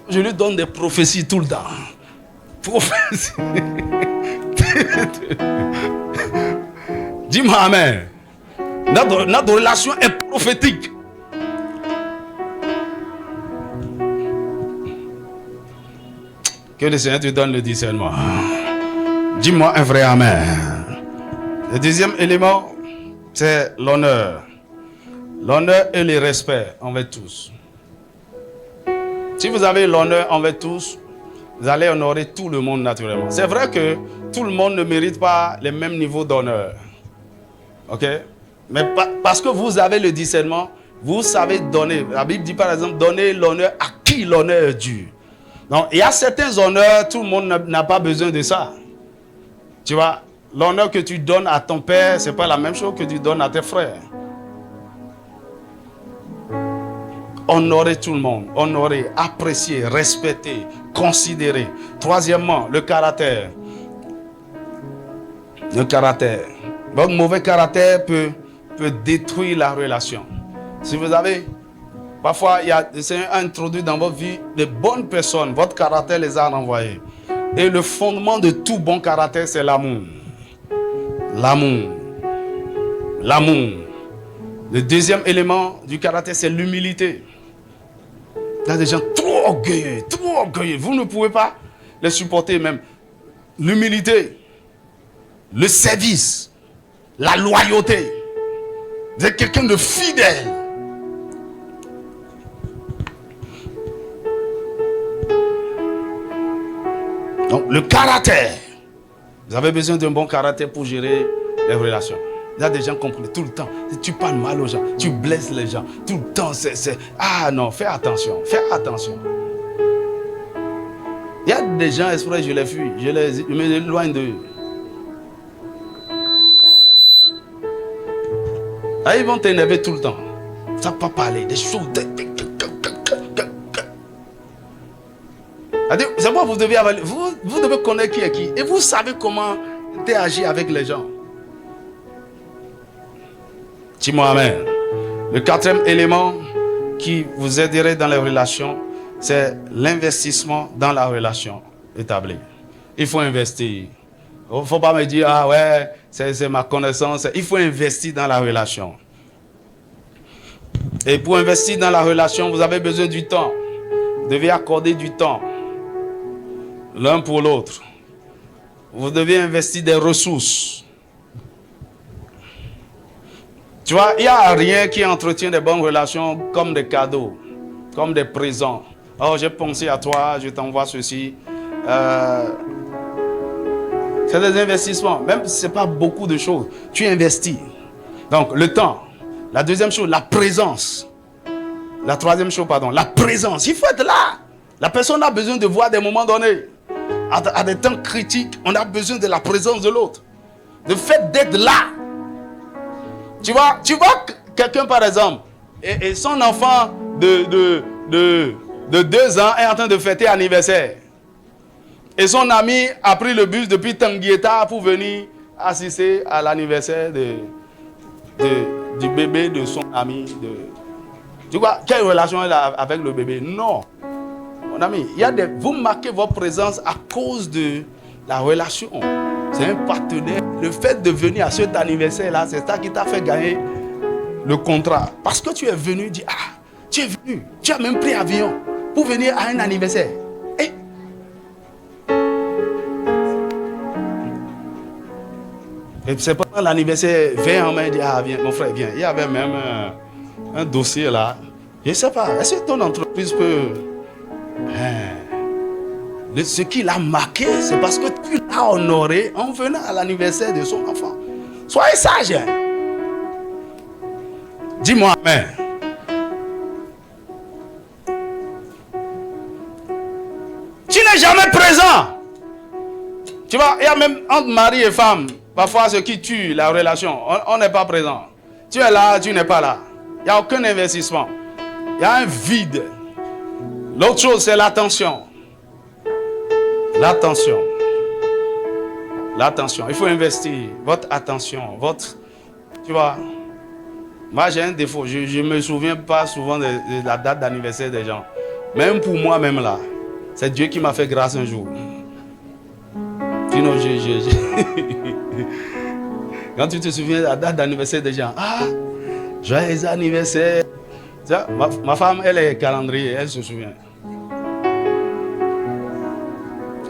Je lui donne des prophéties tout le temps. Prophéties. Dis-moi amen. Notre relation est prophétique. Que le Seigneur te donne le discernement. Dis-moi un vrai amen. Le deuxième élément, c'est l'honneur. L'honneur et le respect envers tous. Si vous avez l'honneur envers tous, vous allez honorer tout le monde naturellement. C'est vrai que tout le monde ne mérite pas les mêmes niveaux d'honneur. Ok? Mais parce que vous avez le discernement, vous savez donner. La Bible dit par exemple, donner l'honneur à qui l'honneur est dû. Donc, il y a certains honneurs, tout le monde n'a pas besoin de ça. Tu vois, l'honneur que tu donnes à ton père, ce n'est pas la même chose que tu donnes à tes frères. Honorer tout le monde, honorer, apprécier, respecter, considérer. Troisièmement, le caractère. Le caractère. Votre mauvais caractère peut détruire la relation. Si vous avez, parfois, le Seigneur a introduit dans votre vie de bonnes personnes, votre caractère les a renvoyés. Et le fondement de tout bon caractère, c'est l'amour. L'amour. L'amour. Le deuxième élément du caractère, c'est l'humilité. Il y a des gens trop orgueilleux, trop orgueilleux. Vous ne pouvez pas les supporter même. L'humilité, le service, la loyauté. Vous êtes quelqu'un de fidèle. Donc, le caractère. Vous avez besoin d'un bon caractère pour gérer les relations. Il y a des gens qui comprennent tout le temps. Tu parles mal aux gens, tu blesses les gens. Tout le temps, c'est... Ah non, fais attention, fais attention. Il y a des gens, exprès, je les fuis, je m'éloigne d'eux. Ah, ils vont t'énerver tout le temps. Ça ne va pas parler, des choses... C'est moi, vous devez connaître qui est qui. Et vous savez comment interagir avec les gens. Dis-moi amen. Le quatrième élément qui vous aiderait dans les relations, c'est l'investissement dans la relation établie. Il faut investir. Il ne faut pas me dire, ah ouais, c'est ma connaissance. Il faut investir dans la relation. Et pour investir dans la relation, vous avez besoin du temps. Vous devez accorder du temps l'un pour l'autre. Vous devez investir des ressources. Tu vois, il n'y a rien qui entretient des bonnes relations comme des cadeaux, comme des présents. Oh, j'ai pensé à toi, je t'envoie ceci. C'est des investissements. Même si ce n'est pas beaucoup de choses, tu investis. Donc, le temps. La deuxième chose, la présence. La troisième chose, pardon, la présence. Il faut être là. La personne a besoin de voir des moments donnés. À des temps critiques, on a besoin de la présence de l'autre. Le fait d'être là. Tu vois quelqu'un par exemple, et son enfant de 2 ans est en train de fêter anniversaire. Et son ami a pris le bus depuis Tanguieta pour venir assister à l'anniversaire du bébé de son ami. Tu vois, quelle relation elle a avec le bébé? Non. Mon ami, vous marquez votre présence à cause de la relation. C'est un partenaire. Le fait de venir à cet anniversaire-là, c'est ça qui t'a fait gagner le contrat. Parce que tu es venu dire, tu es venu, tu as même pris avion pour venir à un anniversaire. Et c'est pendant l'anniversaire, viens, on m'a dit, viens, mon frère, viens. Il y avait même un dossier là. Je ne sais pas, est-ce que ton entreprise peut... Ce qui l'a marqué, c'est parce que tu l'as honoré en venant à l'anniversaire de son enfant. Soyez sage. Hein? Dis-moi amen. Tu n'es jamais présent. Tu vois, il y a même entre mari et femme, parfois ce qui tue la relation, on n'est pas présent. Tu es là, tu n'es pas là. Il n'y a aucun investissement. Il y a un vide. L'autre chose, c'est l'attention. L'attention. L'attention. Il faut investir votre attention. Tu vois, moi j'ai un défaut. Je ne me souviens pas souvent de la date d'anniversaire des gens. Même pour moi-même là. C'est Dieu qui m'a fait grâce un jour. Sinon, quand tu te souviens de la date d'anniversaire des gens, joyeux anniversaire. Ma femme, elle est calendrier, elle se souvient.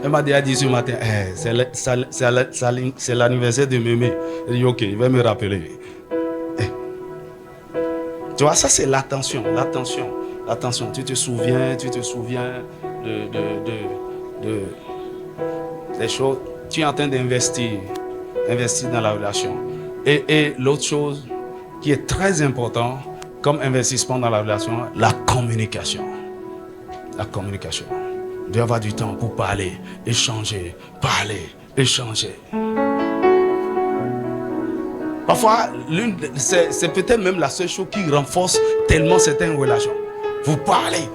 Elle m'a déjà dit ce matin, c'est l'anniversaire de Mémé. Elle dit, ok, il va me rappeler. Tu vois, ça c'est l'attention. Tu te souviens des choses. Tu es en train d'investir dans la relation. Et l'autre chose qui est très important comme investissement dans la relation, la communication. La communication. Il doit y avoir du temps pour parler, échanger. Parfois, c'est peut-être même la seule chose qui renforce tellement certaines relations. Vous parlez.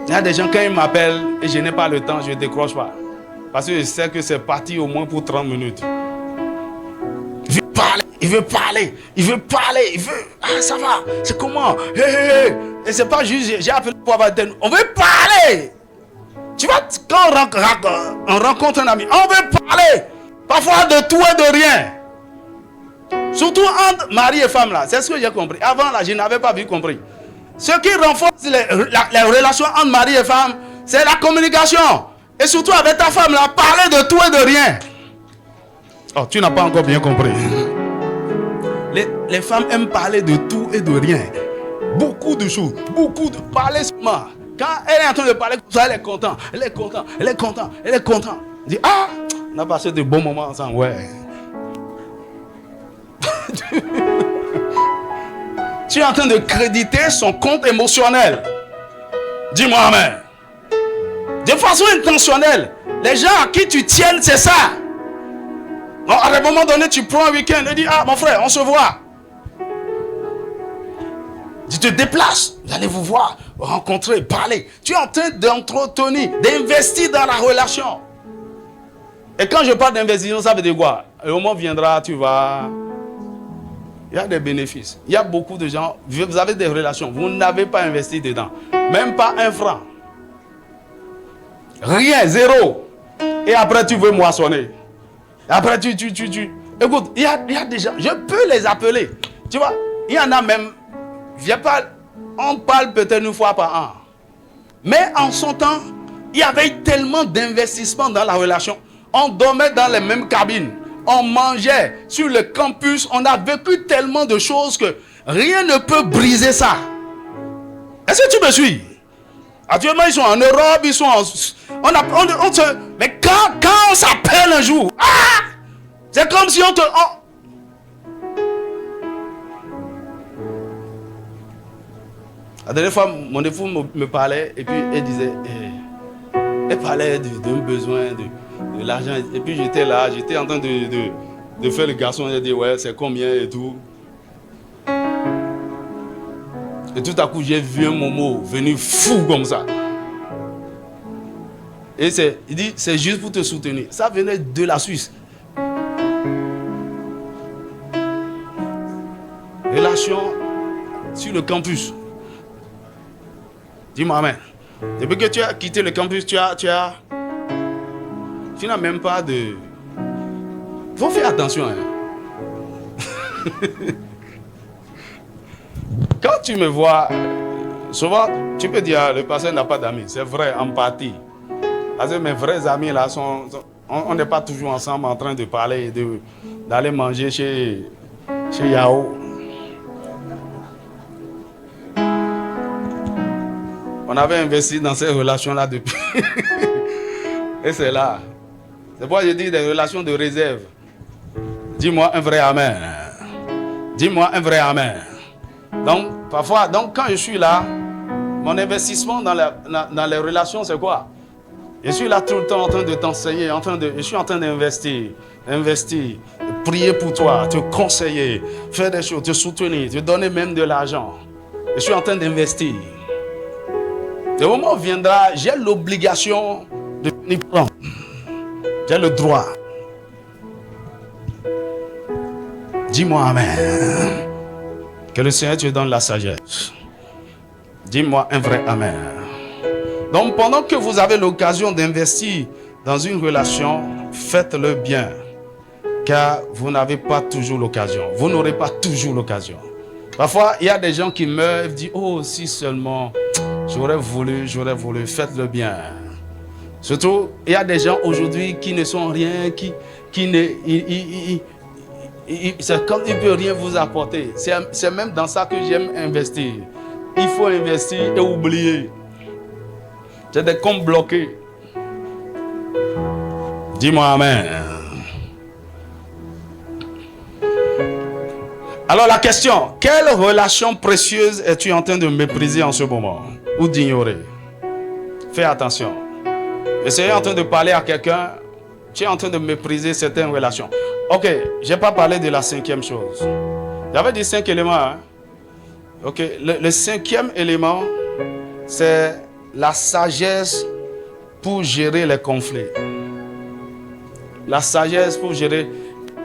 Il y a des gens, quand ils m'appellent et je n'ai pas le temps, je ne décroche pas. Parce que je sais que c'est parti au moins pour 30 minutes. Il veut parler. Ça va, c'est comment? Et c'est pas juste, j'ai appelé pour avoir des... On veut parler. Tu vois, quand on rencontre un ami, on veut parler. Parfois de tout et de rien. Surtout entre mari et femme là. C'est ce que j'ai compris. Avant là, je n'avais pas vu compris. Ce qui renforce les relations entre mari et femme, c'est la communication. Et surtout avec ta femme là, parler de tout et de rien. Oh, tu n'as pas encore bien compris. Les femmes aiment parler de tout et de rien. Beaucoup de choses. Parler seulement. Quand elle est en train de parler comme ça, elle est contente. Elle dit, on a passé de bons moments ensemble. Ouais. Tu es en train de créditer son compte émotionnel. Dis-moi amen. De façon intentionnelle. Les gens à qui tu tiens, c'est ça. Bon, à un moment donné, tu prends un week-end et dis, mon frère, on se voit. Tu te déplaces, vous allez vous voir, rencontrer, parler. Tu es en train d'entretenir, d'investir dans la relation. Et quand je parle d'investissement, ça veut dire quoi? Le moment viendra, tu vas... Il y a des bénéfices. Il y a beaucoup de gens, vous avez des relations, vous n'avez pas investi dedans. Même pas un franc. Rien, zéro. Et après, tu veux moissonner. Après, Écoute, il y a des gens, je peux les appeler. Tu vois, il y en a même, on parle peut-être une fois par an. Mais en son temps, il y avait tellement d'investissements dans la relation. On dormait dans les mêmes cabines. On mangeait sur le campus. On a vécu tellement de choses que rien ne peut briser ça. Est-ce que tu me suis? Actuellement, ils sont en Europe, ils sont en... mais quand on s'appelle un jour, c'est comme si on te... La dernière fois, mon époux me parlait et puis elle disait... Elle parlait d'un besoin, de l'argent. Et puis j'étais là, j'étais en train de faire le garçon. Elle dit, ouais, c'est combien et tout. Et tout à coup, j'ai vu un Momo venir fou comme ça. Et il dit, c'est juste pour te soutenir. Ça venait de la Suisse. Relation sur le campus. Dis-moi amen. Depuis que tu as quitté le campus, tu n'as même pas de... Faut faire attention. Hein. Quand tu me vois, souvent, tu peux dire, le pasteur n'a pas d'amis. C'est vrai, en partie. Parce que mes vrais amis, là, on n'est pas toujours ensemble en train de parler, d'aller manger chez Yao. On avait investi dans ces relations-là depuis. Et c'est là. C'est pourquoi je dis des relations de réserve. Dis-moi un vrai amen. Dis-moi un vrai amen. Donc, parfois, quand je suis là, mon investissement dans les relations, c'est quoi? Je suis là tout le temps en train de t'enseigner, je suis en train d'investir, prier pour toi, te conseiller, faire des choses, te soutenir, te donner même de l'argent. Je suis en train d'investir. Le moment viendra, j'ai l'obligation de venir prendre. J'ai le droit. Dis-moi amen. Que le Seigneur te donne la sagesse. Dis-moi un vrai amen. Donc pendant que vous avez l'occasion d'investir dans une relation, faites-le bien. Car vous n'avez pas toujours l'occasion. Vous n'aurez pas toujours l'occasion. Parfois, il y a des gens qui meurent et disent, oh, si seulement j'aurais voulu, faites-le bien. Surtout, il y a des gens aujourd'hui qui ne sont rien, c'est comme il ne peut rien vous apporter. C'est même dans ça que j'aime investir. Il faut investir et oublier. C'est des comptes bloqués. Dis-moi amen. Alors la question, quelle relation précieuse es-tu en train de mépriser en ce moment ou d'ignorer? Fais attention. Le Seigneur est en train de parler à quelqu'un, tu es en train de mépriser certaines relations. Ok, je n'ai pas parlé de la cinquième chose. J'avais dit 5 éléments. Hein? Ok, le cinquième élément, c'est la sagesse pour gérer les conflits. La sagesse pour gérer.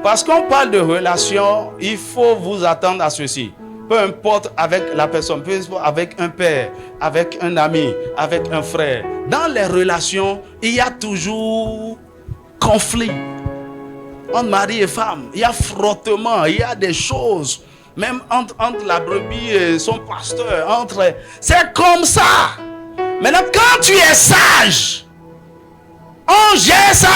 Parce qu'on parle de relations, il faut vous attendre à ceci. Peu importe avec la personne, peu importe avec un père, avec un ami, avec un frère. Dans les relations, il y a toujours conflit. Entre mari et femme, il y a frottement, il y a des choses. Même entre la brebis et son pasteur. C'est comme ça. Maintenant, quand tu es sage, on gère ça.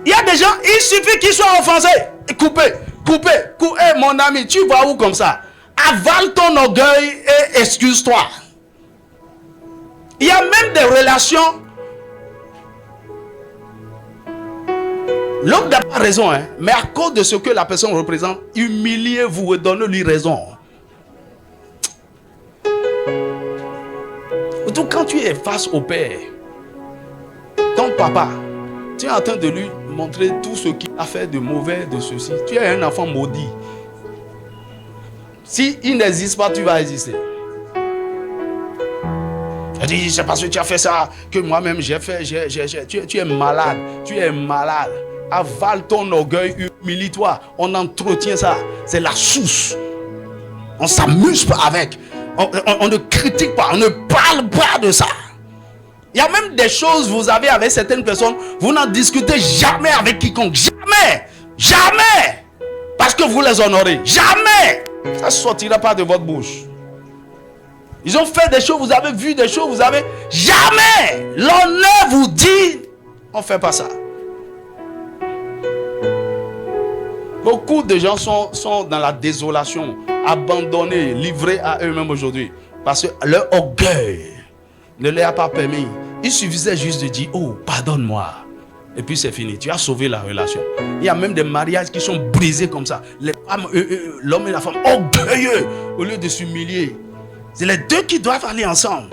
Il y a des gens, il suffit qu'ils soient offensés. Coupez. Hey, mon ami, tu vas où comme ça? Avale ton orgueil et excuse-toi. Il y a même des relations. L'homme n'a pas raison, hein, mais à cause de ce que la personne représente, humiliez-vous et donnez-lui raison. Surtout quand tu es face au père, ton papa, tu es en train de lui montrer tout ce qu'il a fait de mauvais, de ceci. Tu es un enfant maudit. Si il n'existe pas, tu vas exister. Je dis, c'est parce que tu as fait ça que moi-même j'ai fait. Tu es malade. Tu es malade. Avale ton orgueil, humilie-toi. On entretient ça. C'est la source. On ne s'amuse pas avec. On ne critique pas. On ne parle pas de ça. Il y a même des choses vous avez avec certaines personnes. Vous n'en discutez jamais avec quiconque. Jamais. Parce que vous les honorez. Jamais. Ça ne sortira pas de votre bouche. Ils ont fait des choses. Vous avez vu des choses. Vous avez... Jamais. L'honneur vous dit. On ne fait pas ça. Beaucoup de gens sont dans la désolation, abandonnés, livrés à eux-mêmes aujourd'hui. Parce que leur orgueil ne leur a pas permis. Il suffisait juste de dire, oh, pardonne-moi. Et puis c'est fini. Tu as sauvé la relation. Il y a même des mariages qui sont brisés comme ça. Les femmes, l'homme et la femme, orgueilleux, au lieu de s'humilier. C'est les deux qui doivent aller ensemble.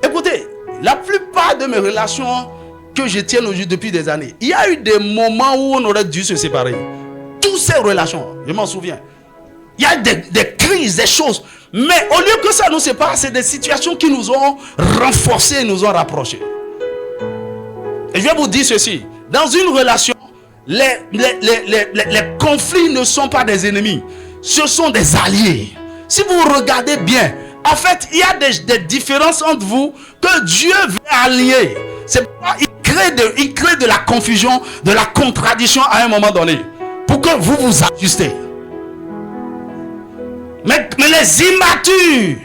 Écoutez, la plupart de mes relations que je tiens aujourd'hui depuis des années, il y a eu des moments où on aurait dû se séparer. Toutes ces relations, je m'en souviens. Il y a des crises, des choses. Mais au lieu que ça nous sépare, c'est des situations qui nous ont renforcés, nous ont rapprochés. Et je vais vous dire ceci. Dans une relation, les conflits ne sont pas des ennemis. ce sont des alliés. Si vous regardez bien, en fait, il y a des différences entre vous que Dieu veut allier. C'est pourquoi il crée de la confusion, de la contradiction à un moment donné, pour que vous vous ajustez. Mais les immatures,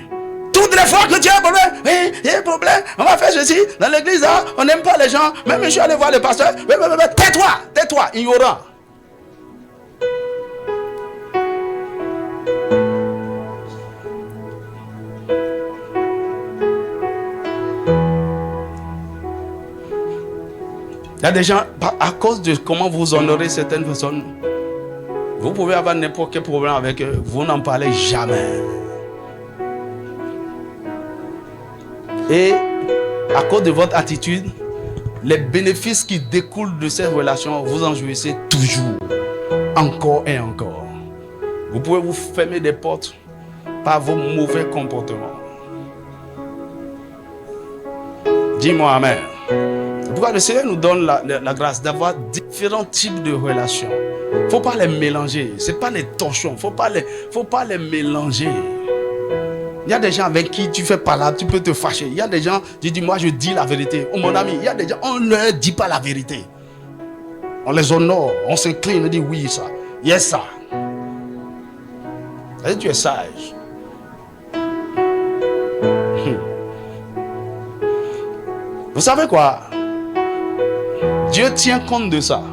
toutes les fois que tu as un problème, il y a un problème, on va faire ceci, dans l'église, hein, on n'aime pas les gens, même je suis allé voir le pasteur, tais-toi, ignorant. Il y a des gens, à cause de comment vous honorez certaines personnes, vous pouvez avoir n'importe quel problème avec eux, vous n'en parlez jamais. Et à cause de votre attitude, les bénéfices qui découlent de cette relation, vous en jouissez toujours, encore et encore. Vous pouvez vous fermer des portes par vos mauvais comportements. Dis-moi amen. Pourquoi le Seigneur nous donne la grâce d'avoir différents types de relations. Il ne faut pas les mélanger. Ce n'est pas les torchons. Il ne faut pas les mélanger. Il y a des gens avec qui tu fais pas là, tu peux te fâcher. Il y a des gens, tu dis moi je dis la vérité. Oh mon ami, il y a des gens, on ne leur dit pas la vérité. On les honore, on s'incline, on dit oui ça. Yes ça. Et tu es sage. Vous savez quoi? Dieu tient compte de ça.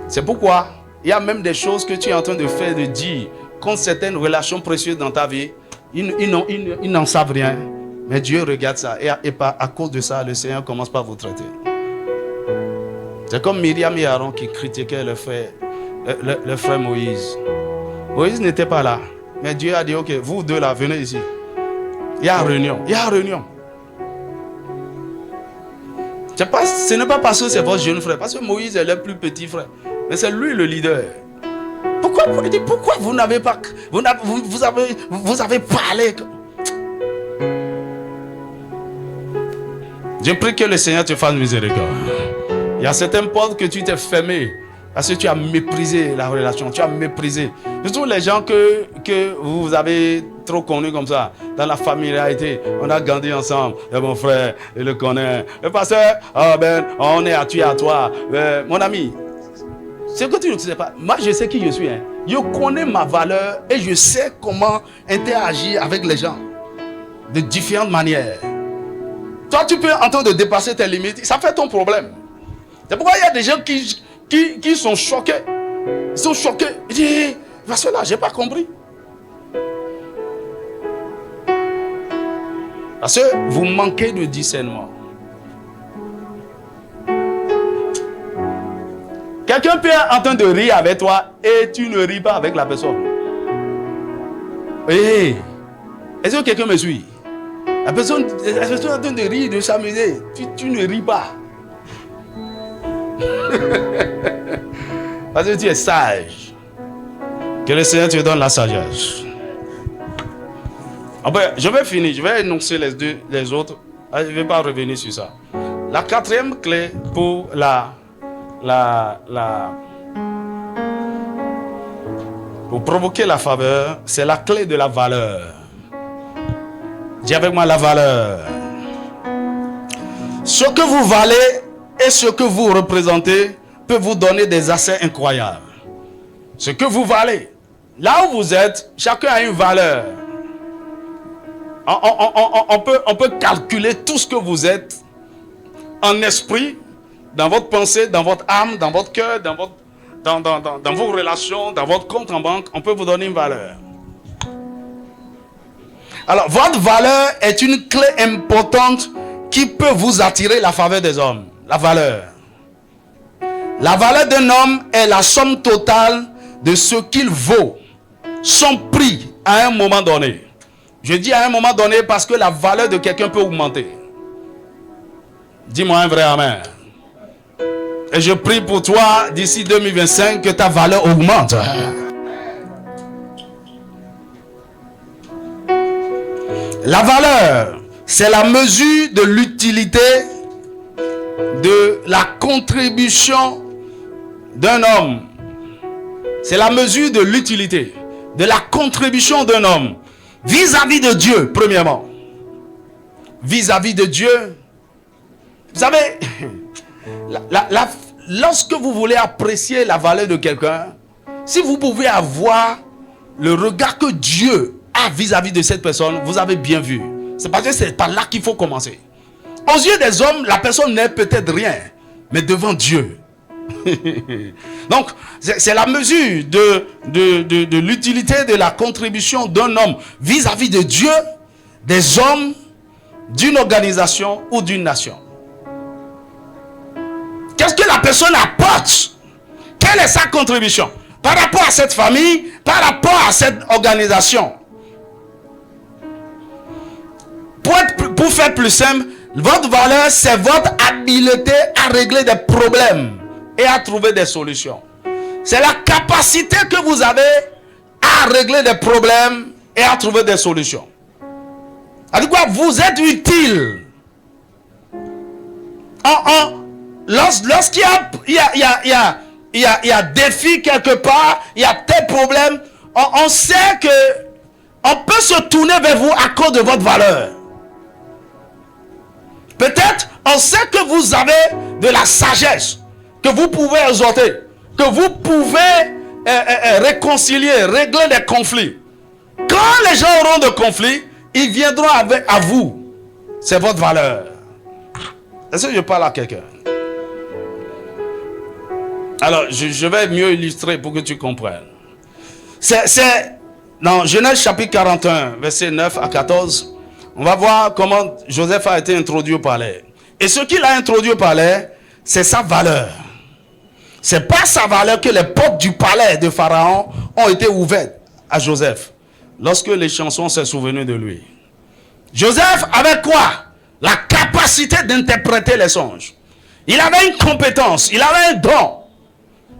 C'est pourquoi il y a même des choses que tu es en train de faire, de dire contre certaines relations précieuses dans ta vie. Ils n'en savent rien. Mais Dieu regarde ça. Et à cause de ça, le Seigneur commence par vous traiter. C'est comme Myriam et Aaron qui critiquaient le frère Moïse. Moïse n'était pas là. Mais Dieu a dit, ok, vous deux là, venez ici. Il y a réunion. Ce n'est pas parce que c'est votre jeune frère, parce que Moïse est le plus petit frère, mais c'est lui le leader. Pourquoi vous n'avez pas, vous avez parlé? Je prie que le Seigneur te fasse miséricorde. Il y a certaines portes que tu t'es fermées parce que tu as méprisé la relation, tu as méprisé. Surtout les gens que vous avez trop connus comme ça, dans la familiarité. On a grandi ensemble. Et mon frère, il le connaît. Le pasteur, on est à toi. Mon ami, c'est que tu ne sais pas. Moi, je sais qui je suis. Je connais ma valeur et je sais comment interagir avec les gens de différentes manières. Toi, tu peux en train de dépasser tes limites. Ça fait ton problème. C'est pourquoi il y a des gens qui sont choqués. Ils sont choqués. Ils disent, parce que là, je n'ai pas compris. Parce que vous manquez de discernement. Quelqu'un peut être en train de rire avec toi et tu ne ris pas avec la personne. Hey, est-ce que quelqu'un me suit? La personne est en train de rire, de s'amuser. Tu ne ris pas. Parce que tu es sage. Que le Seigneur te donne la sagesse. Je vais finir. Je vais énoncer les autres. Je ne vais pas revenir sur ça. La quatrième clé pour pour provoquer la faveur, c'est la clé de la valeur. Dis avec moi la valeur. Ce que vous valez et ce que vous représentez peut vous donner des assets incroyables. Ce que vous valez, là où vous êtes, chacun a une valeur. On peut calculer tout ce que vous êtes en esprit, dans votre pensée, dans votre âme, dans votre cœur, dans vos relations, dans votre compte en banque. On peut vous donner une valeur. Alors, votre valeur est une clé importante qui peut vous attirer la faveur des hommes. La valeur. La valeur d'un homme est la somme totale de ce qu'il vaut, son prix à un moment donné. Je dis à un moment donné parce que la valeur de quelqu'un peut augmenter. Dis-moi un vrai amen. Et je prie pour toi d'ici 2025 que ta valeur augmente. La valeur, c'est la mesure de l'utilité, de la contribution d'un homme. C'est la mesure de l'utilité. de la contribution d'un homme vis-à-vis de Dieu, premièrement. Vis-à-vis de Dieu. Vous savez, lorsque vous voulez apprécier la valeur de quelqu'un, si vous pouvez avoir le regard que Dieu a vis-à-vis de cette personne, vous avez bien vu. C'est parce que c'est par là qu'il faut commencer. Aux yeux des hommes, la personne n'est peut-être rien, mais devant Dieu. Donc, c'est la mesure de l'utilité de la contribution d'un homme vis-à-vis de Dieu, des hommes, d'une organisation ou d'une nation. Qu'est-ce que la personne apporte? Quelle est sa contribution par rapport à cette famille, par rapport à cette organisation? Pour faire plus simple, votre valeur, c'est votre habileté à régler des problèmes et à trouver des solutions. C'est la capacité que vous avez à régler des problèmes et à trouver des solutions. C'est quoi? Vous êtes utile. Lorsqu'il y a défi quelque part, il y a tel problème, on sait que on peut se tourner vers vous à cause de votre valeur. Peut-être on sait que vous avez de la sagesse, que vous pouvez exhorter, que vous pouvez réconcilier, régler des conflits. Quand les gens auront de conflits, ils viendront à vous. C'est votre valeur. Est-ce que je parle à quelqu'un? Alors, je vais mieux illustrer pour que tu comprennes. C'est dans Genèse chapitre 41, versets 9 à 14. On va voir comment Joseph a été introduit au palais. Et ce qu'il a introduit au palais, c'est sa valeur. C'est par sa valeur que les portes du palais de Pharaon ont été ouvertes à Joseph. Lorsque les chansons s'est souvenu de lui. Joseph avait quoi? La capacité d'interpréter les songes. Il avait une compétence, il avait un don.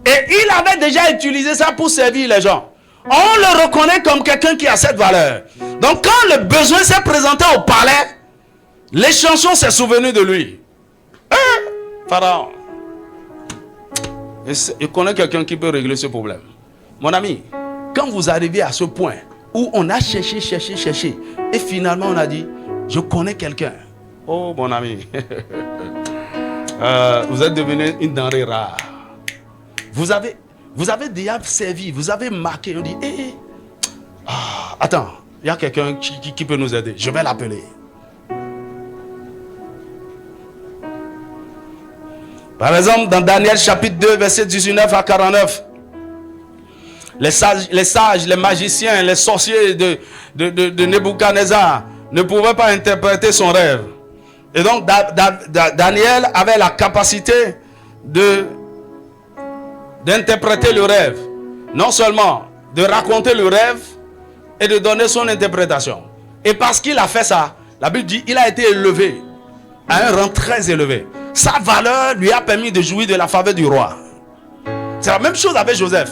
Et il avait déjà utilisé ça pour servir les gens. On le reconnaît comme quelqu'un qui a cette valeur. Donc quand le besoin s'est présenté au palais, les chansons s'est souvenu de lui. Pharaon. Je connais quelqu'un qui peut régler ce problème. Mon ami, quand vous arrivez à ce point où on a cherché, et finalement on a dit, je connais quelqu'un. Oh mon ami, vous êtes devenu une denrée rare. Vous avez déjà servi, vous avez marqué, on dit, attends, il y a quelqu'un qui peut nous aider, je vais l'appeler. Par exemple, dans Daniel chapitre 2, verset 19 à 49, les sages, les magiciens, les sorciers de Nebuchadnezzar ne pouvaient pas interpréter son rêve. Et donc, Daniel avait la capacité d'interpréter le rêve. Non seulement de raconter le rêve et de donner son interprétation. Et parce qu'il a fait ça, la Bible dit qu'il a été élevé à un rang très élevé. Sa valeur lui a permis de jouir de la faveur du roi. C'est la même chose avec Joseph.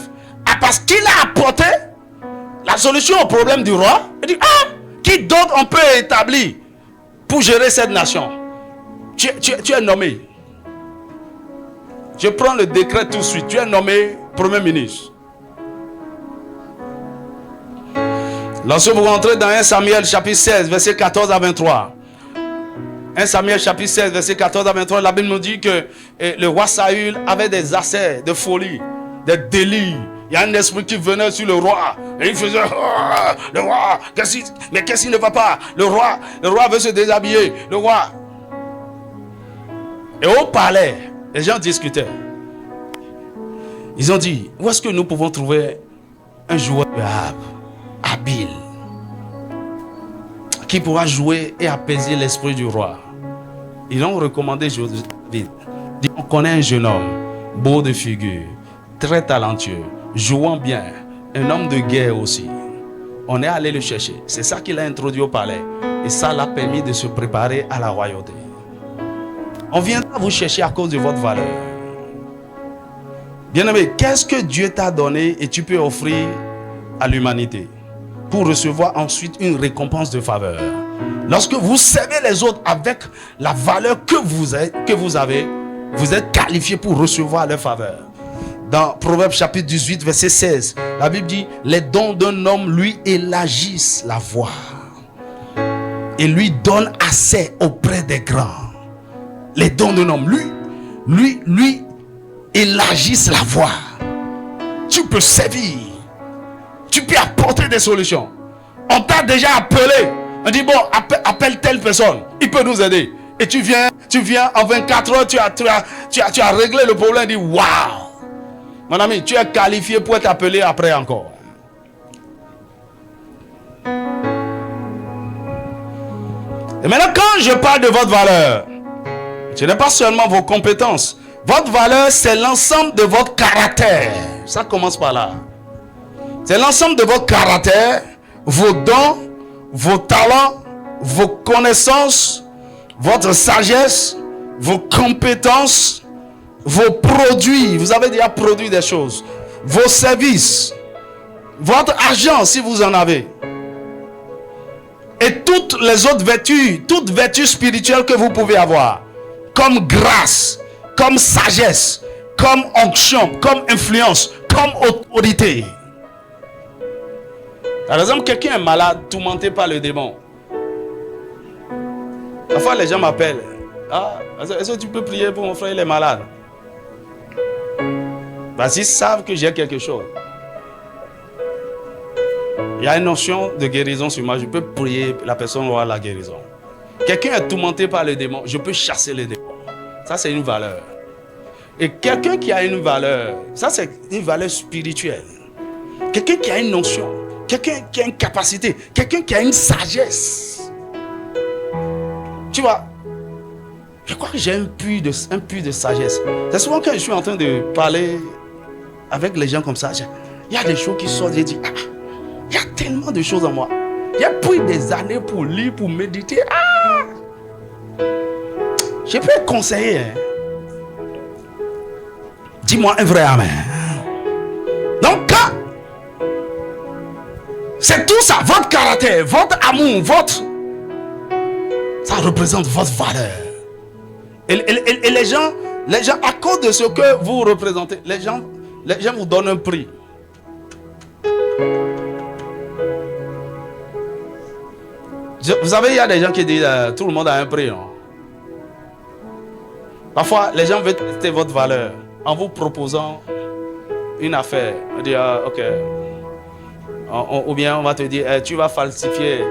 Parce qu'il a apporté la solution au problème du roi, il dit, qui d'autre on peut établir pour gérer cette nation? Tu es nommé. Je prends le décret tout de suite. Tu es nommé Premier ministre. Lorsque vous rentrez dans 1 Samuel chapitre 16, verset 14 à 23. 1 Samuel chapitre 16, verset 14 à 23, la Bible nous dit que le roi Saül avait des accès de folie, des délires. Il y a un esprit qui venait sur le roi. Et il faisait, le roi, qu'est-ce qui ne va pas? Le roi veut se déshabiller. Le roi. Et au palais, les gens discutaient. Ils ont dit, où est-ce que nous pouvons trouver un joueur habile qui pourra jouer et apaiser l'esprit du roi? Ils ont recommandé Joseph. On connaît un jeune homme, beau de figure, très talentueux, jouant bien, un homme de guerre aussi. On est allé le chercher. C'est ça qu'il a introduit au palais. Et ça l'a permis de se préparer à la royauté. On viendra vous chercher à cause de votre valeur. Bien-aimé, qu'est-ce que Dieu t'a donné et tu peux offrir à l'humanité pour recevoir ensuite une récompense de faveur? Lorsque vous servez les autres avec la valeur que vous avez, vous êtes qualifié pour recevoir leur faveur. Dans Proverbes chapitre 18, verset 16, la Bible dit, les dons d'un homme lui élargissent la voie et lui donnent assez auprès des grands. Les dons d'un homme, lui élargissent la voie. Tu peux servir, tu peux apporter des solutions. On t'a déjà appelé, on dit bon, appelle telle personne, il peut nous aider. Et tu viens en 24 heures, tu as réglé le problème, dit waouh. Mon ami, tu es qualifié pour être appelé après encore. Et maintenant, quand je parle de votre valeur, ce n'est pas seulement vos compétences. Votre valeur, c'est l'ensemble de votre caractère. Ça commence par là. C'est l'ensemble de votre caractère, vos dons, vos talents, vos connaissances, votre sagesse, vos compétences, vos produits. Vous avez déjà produit des choses. Vos services, votre argent si vous en avez. Et toutes les autres vertus, toutes vertus spirituelles que vous pouvez avoir. Comme grâce, comme sagesse, comme onction, comme influence, comme autorité. Par exemple, quelqu'un est malade, tourmenté par le démon. Parfois, les gens m'appellent. Ah, est-ce que tu peux prier pour mon frère, il est malade? Parce qu'ils savent que j'ai quelque chose. Il y a une notion de guérison sur moi. Je peux prier, la personne aura la guérison. Quelqu'un est tourmenté par le démon, je peux chasser le démon. Ça, c'est une valeur. Et quelqu'un qui a une valeur, ça, c'est une valeur spirituelle. Quelqu'un qui a une notion, quelqu'un qui a une capacité, quelqu'un qui a une sagesse. Tu vois, je crois que j'ai un puits de sagesse. C'est souvent quand je suis en train de parler avec les gens comme ça, il y a des choses qui sortent, j'ai dit, ah, il y a tellement de choses en moi. J'ai pris des années pour lire, pour méditer. Ah, je peux conseiller. Hein. Dis-moi un vrai amen. Donc, c'est tout ça, votre caractère, votre amour, ça représente votre valeur. Et les gens, à cause de ce que vous représentez, les gens vous donnent un prix. Vous savez, il y a des gens qui disent tout le monde a un prix. Non? Parfois, les gens veulent tester votre valeur en vous proposant une affaire. On dit, ok. Ou bien on va te dire, tu vas falsifier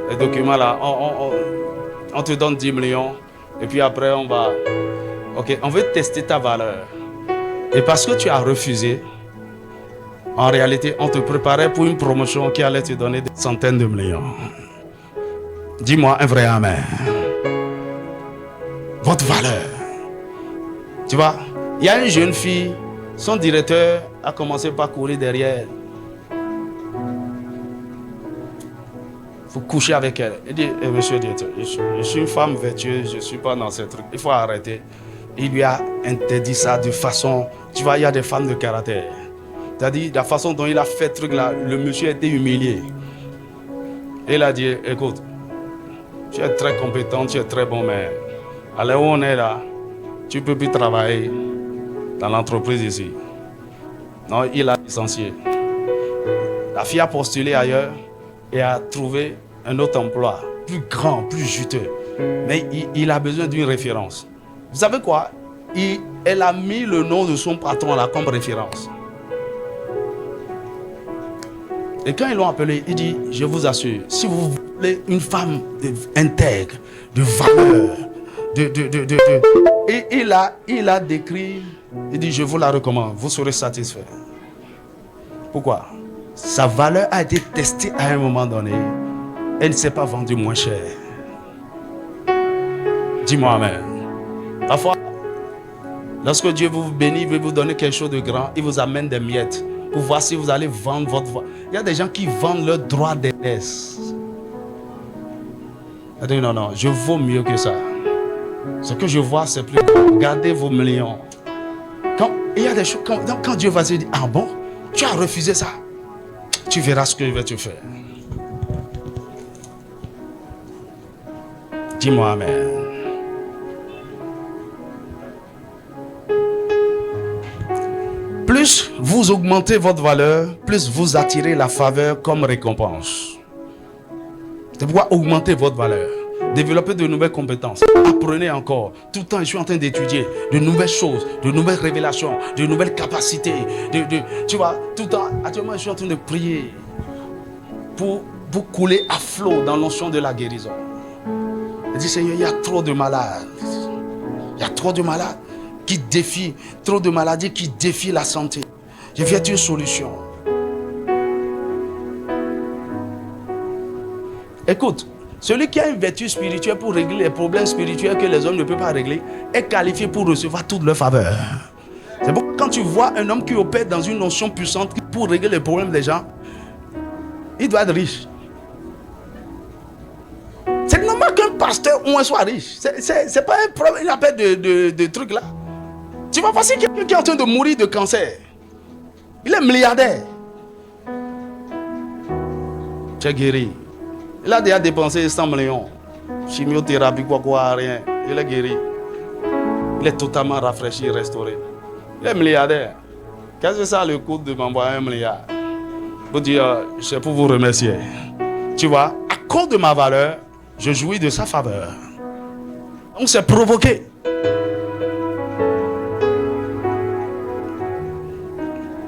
les documents là. On te donne 10 millions. Et puis après, on veut tester ta valeur. Et parce que tu as refusé, en réalité, on te préparait pour une promotion qui allait te donner des centaines de millions. Dis-moi un vrai amen. Votre valeur. Tu vois, il y a une jeune fille, son directeur a commencé par courir derrière elle. Vous couchez avec elle. Il dit, monsieur le directeur, je suis une femme vertueuse, je ne suis pas dans ces trucs. Il faut arrêter. Il lui a interdit ça de façon... Tu vois, il y a des femmes de caractère. C'est-à-dire, la façon dont il a fait ce truc là, le monsieur a été humilié. Et il a dit, écoute, tu es très compétent, tu es très bon, mais à l'heure où on est là, tu ne peux plus travailler dans l'entreprise ici. Non, il a licencié. La fille a postulé ailleurs et a trouvé un autre emploi, plus grand, plus juteux. Mais il a besoin d'une référence. Vous savez quoi? Elle a mis le nom de son patron là comme référence. Et quand ils l'ont appelé, il dit, je vous assure, si vous voulez une femme intègre, de valeur, et il a décrit, il dit, je vous la recommande, vous serez satisfait. Pourquoi? Sa valeur a été testée à un moment donné. Elle ne s'est pas vendue moins cher. Dis-moi amen. Parfois, lorsque Dieu vous bénit, il veut vous donner quelque chose de grand, il vous amène des miettes pour voir si vous allez vendre votre voix. Il y a des gens qui vendent leur droit d'aînesse. Il dit non, je vaux mieux que ça. Ce que je vois, c'est plus grand. Gardez vos millions. Il y a des choses, quand Dieu va se dire, ah bon, tu as refusé ça, tu verras ce que je vais te faire. Dis-moi amen. Plus vous augmentez votre valeur, plus vous attirez la faveur comme récompense. C'est pourquoi augmentez votre valeur. Développez de nouvelles compétences. Apprenez encore. Tout le temps, je suis en train d'étudier de nouvelles choses, de nouvelles révélations, de nouvelles capacités. Tu vois, tout le temps, actuellement, je suis en train de prier pour couler à flot dans l'onction de la guérison. Je dis, Seigneur, il y a trop de malades. Il y a trop de malades qui défient, trop de maladies qui défient la santé. Je viens une solution. Écoute, celui qui a une vertu spirituelle pour régler les problèmes spirituels que les hommes ne peuvent pas régler est qualifié pour recevoir toute leur faveur. C'est pourquoi quand tu vois un homme qui opère dans une notion puissante pour régler les problèmes des gens, il doit être riche. C'est normal qu'un pasteur ou un soit riche. C'est pas un problème, il appelle de trucs là. Tu vas passer quelqu'un qui est en train de mourir de cancer. Il est milliardaire. Tu es guéri. Il a déjà dépensé 100 millions. Chimiothérapie, quoi, rien. Il est guéri. Il est totalement rafraîchi, restauré. Il est milliardaire. Qu'est-ce que ça le coût de m'envoyer 1 milliard? Pour dire, c'est pour vous remercier. Tu vois, à cause de ma valeur, je jouis de sa faveur. Donc c'est provoqué.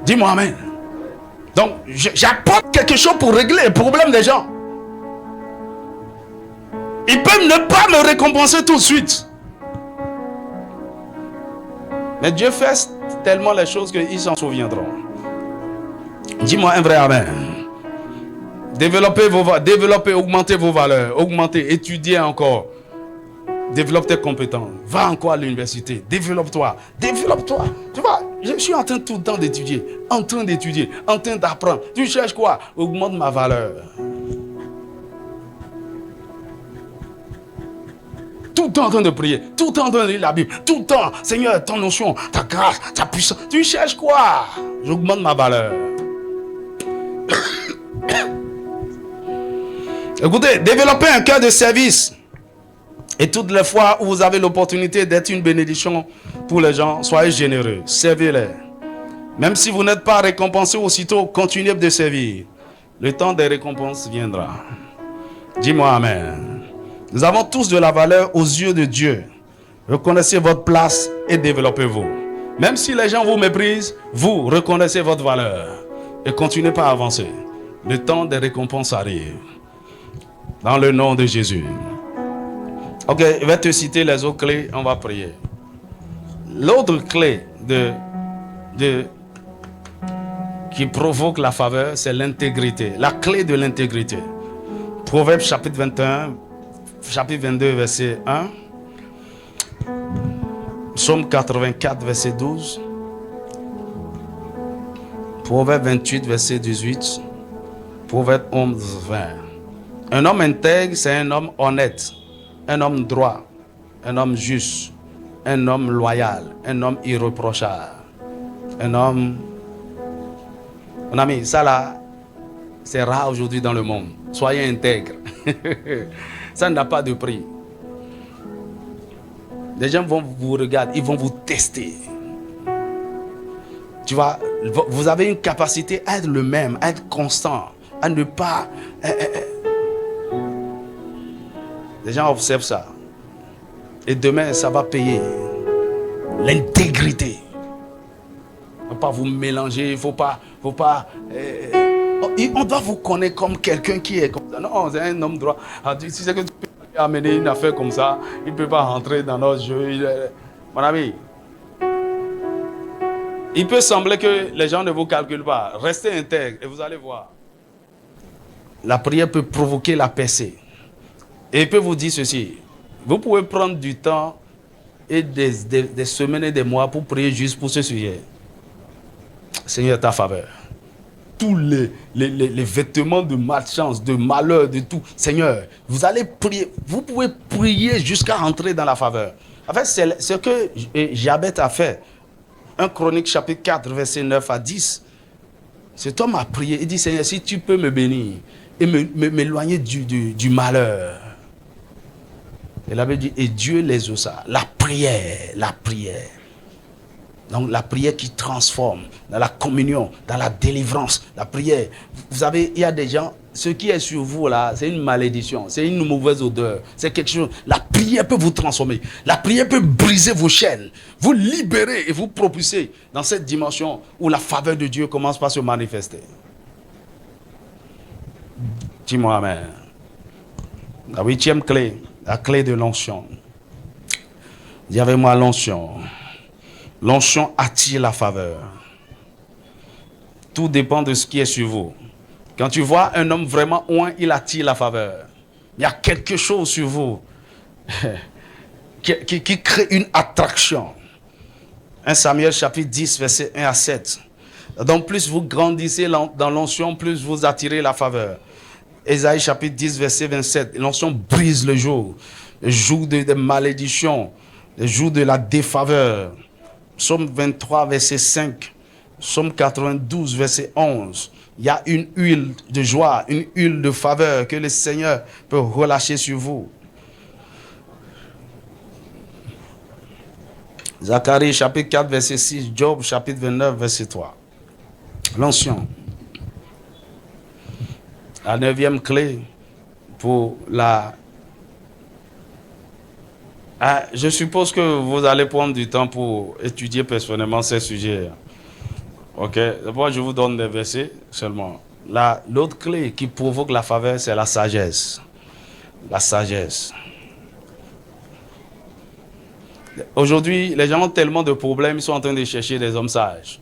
Dis-moi amen. Donc j'apporte quelque chose pour régler les problèmes des gens. Ils peuvent ne pas me récompenser tout de suite. Mais Dieu fait tellement les choses qu'ils s'en souviendront. Dis-moi un vrai amen. Développez, augmentez vos valeurs. Augmentez, étudiez encore. Développe tes compétences. Va encore à l'université. Développe-toi. Développe-toi. Tu vois, je suis en train tout le temps d'étudier. En train d'étudier. En train d'apprendre. Tu cherches quoi? Augmente ma valeur. Tout le temps en train de prier, tout le temps en train de lire la Bible, tout le temps, Seigneur, ton notion, ta grâce, ta puissance. Tu cherches quoi? J'augmente ma valeur. Écoutez, développez un cœur de service. Et toutes les fois où vous avez l'opportunité d'être une bénédiction pour les gens, soyez généreux, servez-les. Même si vous n'êtes pas récompensé aussitôt, continuez de servir. Le temps des récompenses viendra. Dis-moi amen. Nous avons tous de la valeur aux yeux de Dieu. Reconnaissez votre place et développez-vous. Même si les gens vous méprisent, vous reconnaissez votre valeur et continuez pas à avancer. Le temps des récompenses arrive. Dans le nom de Jésus. Ok, je vais te citer les autres clés, on va prier. L'autre clé qui provoque la faveur, c'est l'intégrité. La clé de l'intégrité. Proverbe chapitre 21, chapitre 22, verset 1. Psaume 84, verset 12. Proverbe 28, verset 18. Proverbe 11, 20. Un homme intègre, c'est un homme honnête, un homme droit, un homme juste, un homme loyal, un homme irréprochable, un homme... Mon ami, ça là, c'est rare aujourd'hui dans le monde. Soyez intègre. Ça n'a pas de prix. Les gens vont vous regarder, ils vont vous tester. Tu vois, vous avez une capacité à être le même, à être constant, à ne pas... Les gens observent ça. Et demain, ça va payer. L'intégrité. Il ne faut pas vous mélanger, il ne faut pas... on doit vous connaître comme quelqu'un qui est comme ça. Non, c'est un homme droit. Si c'est que tu peux amener une affaire comme ça, il ne peut pas rentrer dans notre jeu. Mon ami, il peut sembler que les gens ne vous calculent pas. Restez intègre et vous allez voir. La prière peut provoquer la percée. Et il peut vous dire ceci. Vous pouvez prendre du temps et des semaines et des mois pour prier juste pour ce sujet. Seigneur, ta faveur. Tous les vêtements de malchance, de malheur, de tout. Seigneur, vous allez prier. Vous pouvez prier jusqu'à rentrer dans la faveur. En fait, c'est ce que Jabez a fait. 1 Chronique chapitre 4, verset 9 à 10. Cet homme a prié. Il dit, Seigneur, si tu peux me bénir et m'éloigner du malheur. Il avait dit, et Dieu les osa. La prière, la prière. Donc la prière qui transforme, dans la communion, dans la délivrance, la prière. Vous savez, il y a des gens, ce qui est sur vous là, c'est une malédiction, c'est une mauvaise odeur, c'est quelque chose. La prière peut vous transformer, la prière peut briser vos chaînes, vous libérer et vous propulser dans cette dimension où la faveur de Dieu commence par se manifester. Dis-moi amen. La 8e clé, la clé de l'onction. Dis avec moi l'onction. L'onction attire la faveur. Tout dépend de ce qui est sur vous. Quand tu vois un homme vraiment oint, il attire la faveur. Il y a quelque chose sur vous qui crée une attraction. 1 Samuel chapitre 10, verset 1 à 7. Donc plus vous grandissez dans l'onction, plus vous attirez la faveur. Ésaïe chapitre 10, verset 27. L'onction brise le joug de malédiction, le joug de la défaveur. Psaume 23, verset 5. Psaume 92, verset 11. Il y a une huile de joie, une huile de faveur que le Seigneur peut relâcher sur vous. Zacharie chapitre 4, verset 6. Job chapitre 29, verset 3. L'onction. La 9e clé pour la... je suppose que vous allez prendre du temps pour étudier personnellement ces sujets. Ok, d'abord je vous donne des versets seulement. L'autre clé qui provoque la faveur, c'est la sagesse. La sagesse. Aujourd'hui, les gens ont tellement de problèmes, ils sont en train de chercher des hommes sages.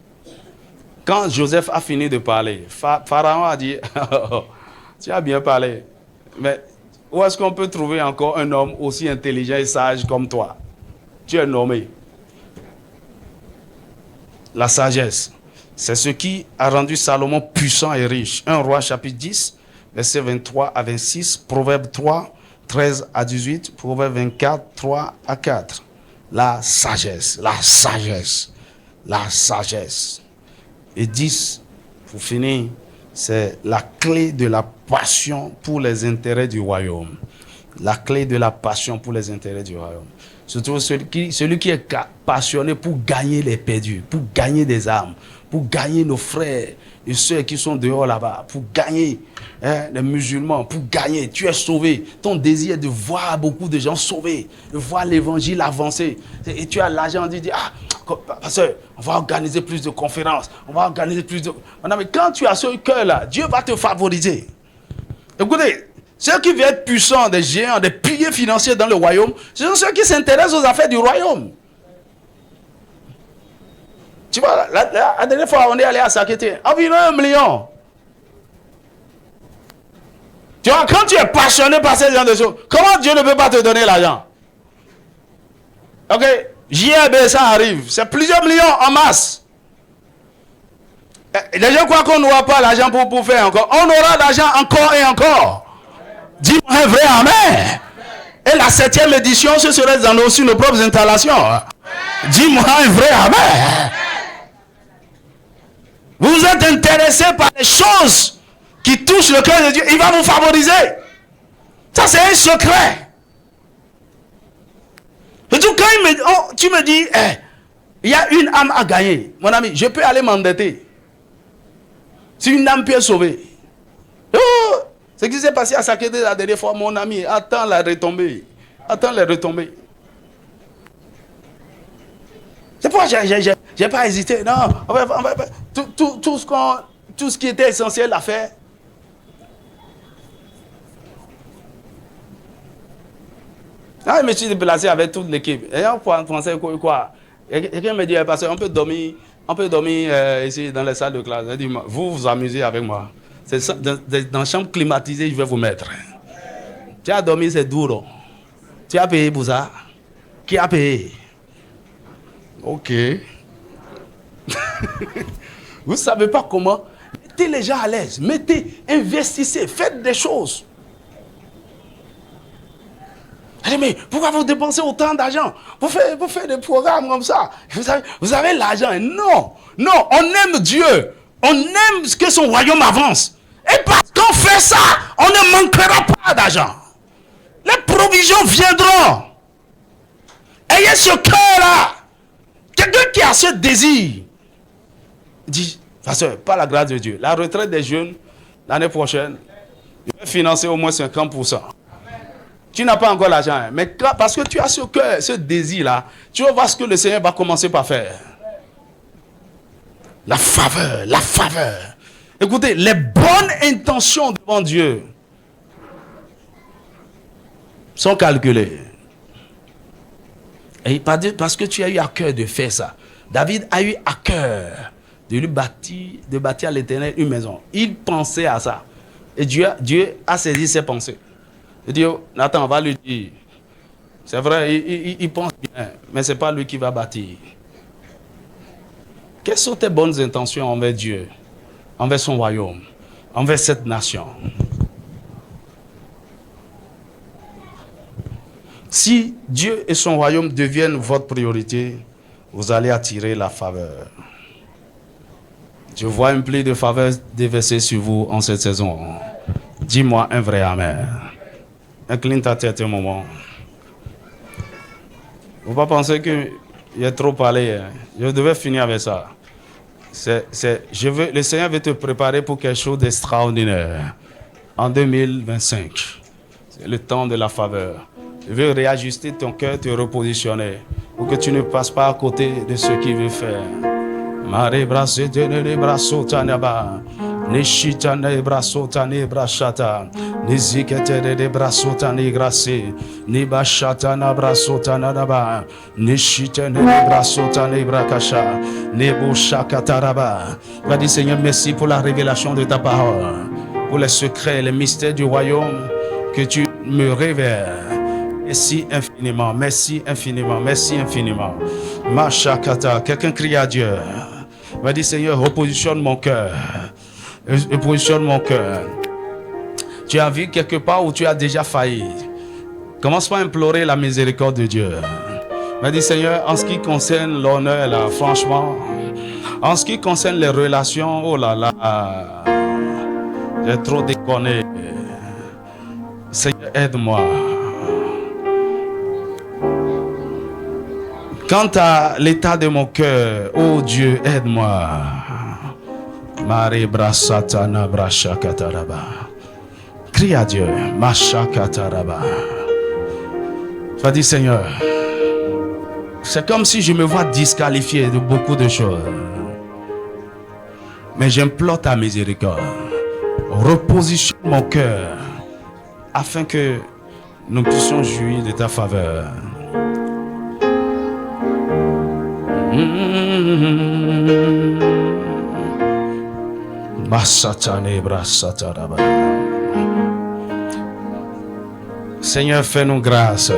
Quand Joseph a fini de parler, Pharaon a dit, tu as bien parlé, mais où est-ce qu'on peut trouver encore un homme aussi intelligent et sage comme toi? Tu es nommé. La sagesse, c'est ce qui a rendu Salomon puissant et riche. 1 Roi chapitre 10, versets 23 à 26, Proverbe 3, 13 à 18, Proverbe 24, 3 à 4. La sagesse, la sagesse, la sagesse. Et 10, pour finir, c'est la clé de la passion pour les intérêts du royaume. La clé de la passion pour les intérêts du royaume. Surtout celui qui est passionné pour gagner les perdus, pour gagner des âmes, pour gagner nos frères et ceux qui sont dehors là-bas, pour gagner les musulmans, pour gagner. Tu es sauvé. Ton désir est de voir beaucoup de gens sauvés, de voir l'évangile avancer. Et tu as l'argent, tu dis, pasteur, on va organiser plus de conférences, on va organiser plus de... Non, mais quand tu as ce cœur-là, Dieu va te favoriser. Écoutez, ceux qui veulent être puissants, des géants, des piliers financiers dans le royaume, ce sont ceux qui s'intéressent aux affaires du royaume. Tu vois, la dernière fois, on est allé à Sakété, environ 1 million. Tu vois, quand tu es passionné par ces gens de choses, comment Dieu ne peut pas te donner l'argent? Ok, JRB, ça arrive, c'est plusieurs millions en masse. Les gens croient qu'on n'aura pas l'argent pour faire encore. On aura l'argent encore et encore. Dis-moi un vrai amen. Et la 7e édition, ce serait dans aussi nos propres installations. Dis-moi un vrai amen. Vous êtes intéressé par les choses qui touchent le cœur de Dieu. Il va vous favoriser. Ça, c'est un secret. Et tout, quand tu me dis, il y a une âme à gagner. Mon ami, je peux aller m'endetter. Si une âme peut être sauvée. Oh, ce qui s'est passé à Sakété la dernière fois, mon ami, attends la retombée. Attends les retombées. C'est pourquoi j'ai pas hésité. Non, tout ce qui était essentiel à faire. Ah, je me suis déplacé avec toute l'équipe. Et on pensait quoi? Quelqu'un me dit, parce qu'on peut dormir ici dans les salles de classe. Il dit, vous amusez avec moi. C'est dans la chambre climatisée, je vais vous mettre. Tu as dormi, c'est dur. Tu as payé pour ça? Qui a payé? Ok. Vous ne savez pas comment? Mettez les gens à l'aise. Investissez, faites des choses. Allez, mais pourquoi vous dépensez autant d'argent? Vous faites des programmes comme ça. Vous avez l'argent. Non, on aime Dieu. On aime que son royaume avance. Et parce qu'on fait ça, on ne manquera pas d'argent. Les provisions viendront. Ayez ce cœur-là. Quelqu'un qui a ce désir, dit, pasteur, par la grâce de Dieu, la retraite des jeunes, l'année prochaine, je vais financer au moins 50%. Tu n'as pas encore l'argent, hein, mais parce que tu as ce cœur, ce désir-là, tu vas voir ce que le Seigneur va commencer par faire. La faveur, la faveur. Écoutez, les bonnes intentions devant Dieu sont calculées. Et parce que tu as eu à cœur de faire ça. David a eu à cœur de bâtir à l'Éternel une maison. Il pensait à ça. Et Dieu a saisi ses pensées. Il dit, oh, Nathan, on va lui dire. C'est vrai, il pense bien, mais ce n'est pas lui qui va bâtir. Quelles sont tes bonnes intentions envers Dieu, envers son royaume, envers cette nation? Si Dieu et son royaume deviennent votre priorité, vous allez attirer la faveur. Je vois une pluie de faveur déversée sur vous en cette saison. Dis-moi un vrai amen. Incline ta tête un moment. Il ne faut pas penser que j'ai trop parlé. Hein. Je devais finir avec ça. Le Seigneur veut te préparer pour quelque chose d'extraordinaire. En 2025, c'est le temps de la faveur. Il veut réajuster ton cœur, te repositionner pour que tu ne passes pas à côté de ce qu'il veut faire. Nishitane brasotane brashata nizikete de brasotane grase nibashatana brasotana daba nishitane brasotane brakasha nebushakataraba. Va dire Seigneur, merci pour la révélation de ta parole, pour les secrets, les mystères du royaume que tu me révèles. Merci infiniment, merci infiniment, merci infiniment. Mashakata, quelqu'un crie à Dieu. Va dire Seigneur, repositionne mon cœur. Repositionne mon cœur. Tu as vu quelque part où tu as déjà failli. Commence pas à implorer la miséricorde de Dieu. Va dire Seigneur, en ce qui concerne l'honneur, là, franchement, en ce qui concerne les relations, oh là là, j'ai trop déconné. Seigneur, aide-moi. Quant à l'état de mon cœur, oh Dieu, aide-moi. Marie brasatana brashakataraba. Crie à Dieu. Mashakataraba. Tu vas dire Seigneur, c'est comme si je me vois disqualifié de beaucoup de choses. Mais j'implore ta miséricorde. Repositionne mon cœur afin que nous puissions jouir de ta faveur. Seigneur, fais-nous grâce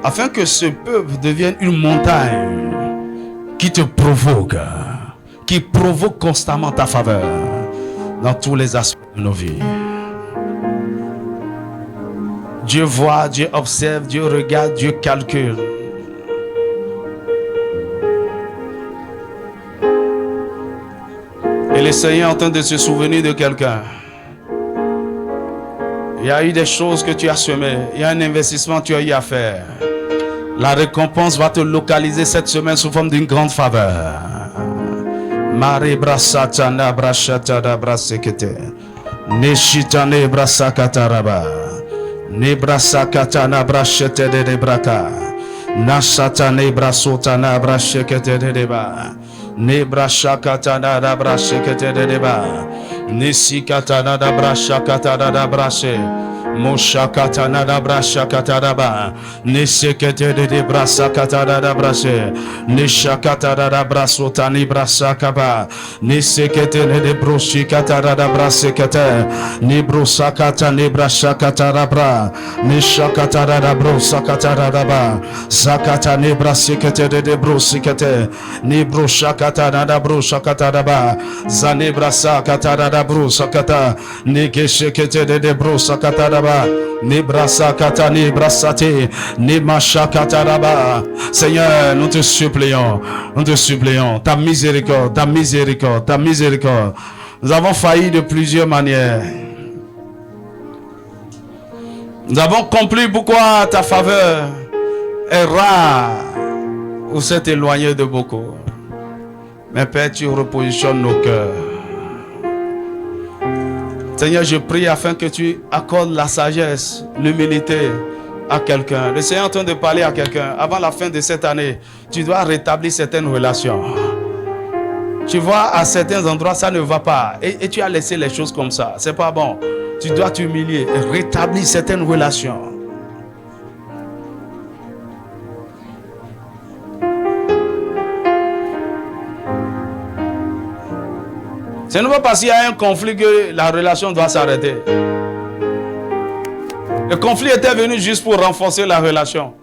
afin que ce peuple devienne une montagne qui te provoque, qui provoque constamment ta faveur dans tous les aspects de nos vies. Dieu voit, Dieu observe, Dieu regarde, Dieu calcule. Et le Seigneur est en train de se souvenir de quelqu'un. Il y a eu des choses que tu as semées. Il y a un investissement que tu as eu à faire. La récompense va te localiser cette semaine sous forme d'une grande faveur. Marie brasatana brashatada brasekete. Neshitane brasakataraba. Nebrasakatana brashete de braka. Nasatane brasotana brashekete de deba. Nebrashakatana da brashekete de deba. Nisikatana da brashakatana da brashe. Moshakatana da brashakataraba. Nisekete de brasakatana da brashe. Nishakatana da brasotani brasakaba. Nisekete de broshikatana da brasekete. Nibrosakata nebrashakatarabra. Nishakatana da brosakataraba. Zakata nebrasekete de brosikete. Nibroshakatana da broshakataraba. Zanebrasakatana da brosakata. Nigeshekete de brosakataraba. Nibrasakata nibrasate. Nimashakataraba. Seigneur, nous te supplions, ta miséricorde, ta miséricorde, ta miséricorde. Nous avons failli de plusieurs manières. Nous avons compris pourquoi ta faveur est rare Vous êtes éloigné de beaucoup. Mais Père, tu repositionnes nos cœurs. Seigneur, je prie afin que tu accordes la sagesse, l'humilité à quelqu'un. Le Seigneur est en train de parler à quelqu'un. Avant la fin de cette année, tu dois rétablir certaines relations. Tu vois, à certains endroits, ça ne va pas. Et tu as laissé les choses comme ça. C'est pas bon. Tu dois t'humilier et rétablir certaines relations. Ce n'est pas parce qu'il y a un conflit que la relation doit s'arrêter. Le conflit était venu juste pour renforcer la relation.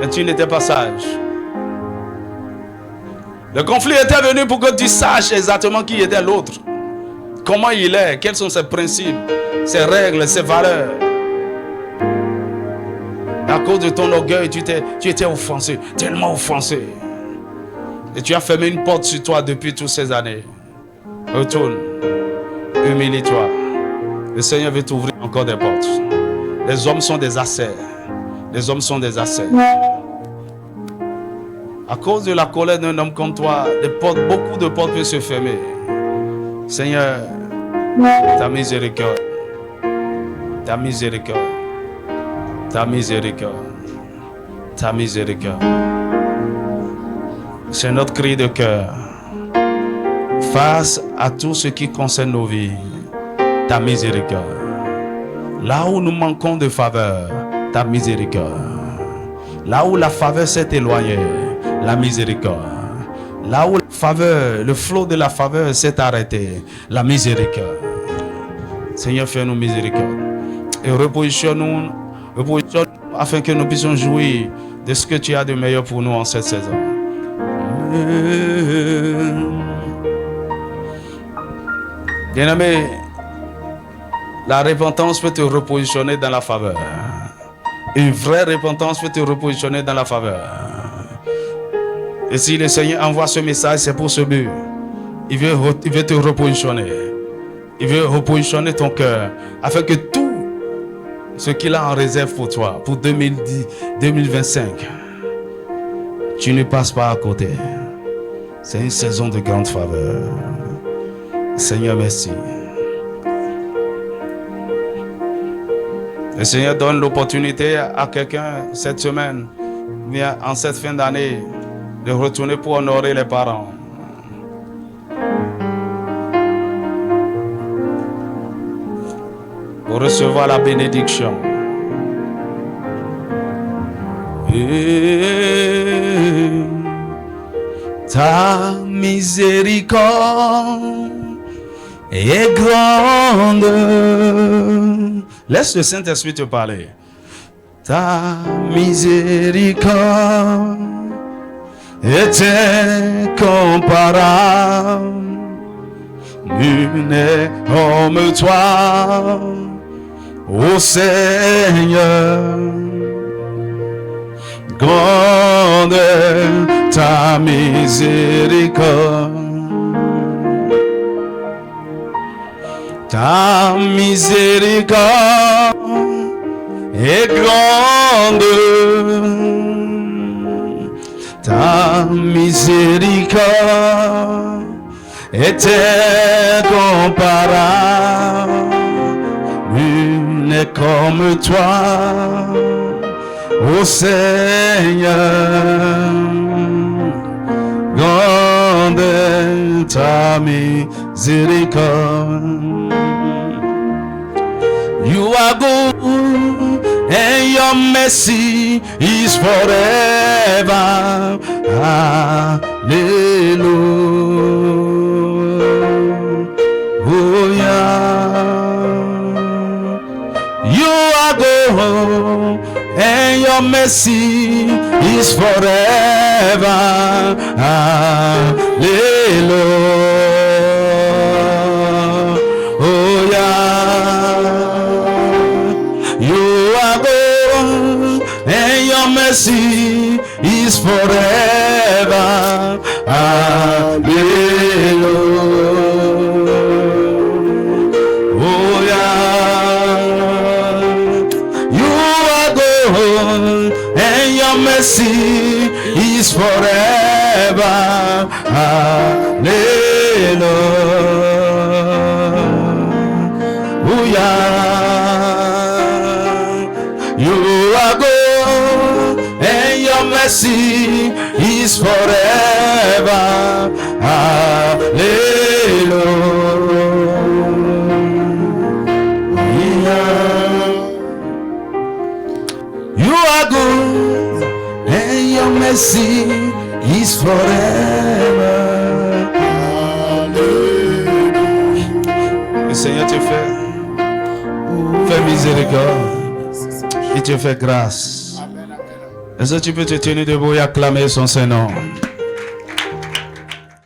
Mais tu n'étais pas sage. Le conflit était venu pour que tu saches exactement qui était l'autre. Comment il est, quels sont ses principes, ses règles, ses valeurs. À cause de ton orgueil, tu étais offensé, tellement offensé. Et tu as fermé une porte sur toi depuis toutes ces années. Retourne, humilie-toi. Le Seigneur veut t'ouvrir encore des portes. Les hommes sont des assets. Les hommes sont des assets. À cause de la colère d'un homme comme toi, beaucoup de portes peuvent se fermer. Seigneur, ta miséricorde, ta miséricorde, ta miséricorde, ta miséricorde. C'est notre cri de cœur. Face à tout ce qui concerne nos vies, ta miséricorde. Là où nous manquons de faveur, ta miséricorde. Là où la faveur s'est éloignée, la miséricorde. Là où la faveur, le flot de la faveur s'est arrêté, la miséricorde. Seigneur, fais-nous miséricorde. Et repositionne-nous afin que nous puissions jouir de ce que tu as de meilleur pour nous en cette saison. Bien-aimé, la repentance peut te repositionner dans la faveur. Une vraie repentance peut te repositionner dans la faveur. Et si le Seigneur envoie ce message, c'est pour ce but. Il veut te repositionner. Il veut repositionner ton cœur afin que tout ce qu'il a en réserve pour toi, pour 2025, tu ne passes pas à côté. C'est une saison de grande faveur. Seigneur, merci. Le Seigneur donne l'opportunité à quelqu'un cette semaine, en cette fin d'année, de retourner pour honorer les parents. Pour recevoir la bénédiction. Et ta miséricorde est grande. Laisse le Saint-Esprit te parler. Ta miséricorde est incomparable. Nul n'est comme toi, ô Seigneur. Grande est ta miséricorde. Ta miséricorde est grande. Ta miséricorde est incomparable. Nul n'est comme toi, ô Seigneur. Grande est ta miséricorde. You are good, and your mercy is forever. Hallelujah. You are good, and your mercy is forever. Hallelujah. You are good, and your mercy is forever. Hallelujah. You are good, and your mercy is forever. Hallelujah. You are good, and your mercy is forever. Hallelujah. You are good, and your mercy is forever. Le Seigneur te fait miséricorde. Il te fait grâce. Est-ce que tu peux te tenir debout et acclamer son Saint-Nom?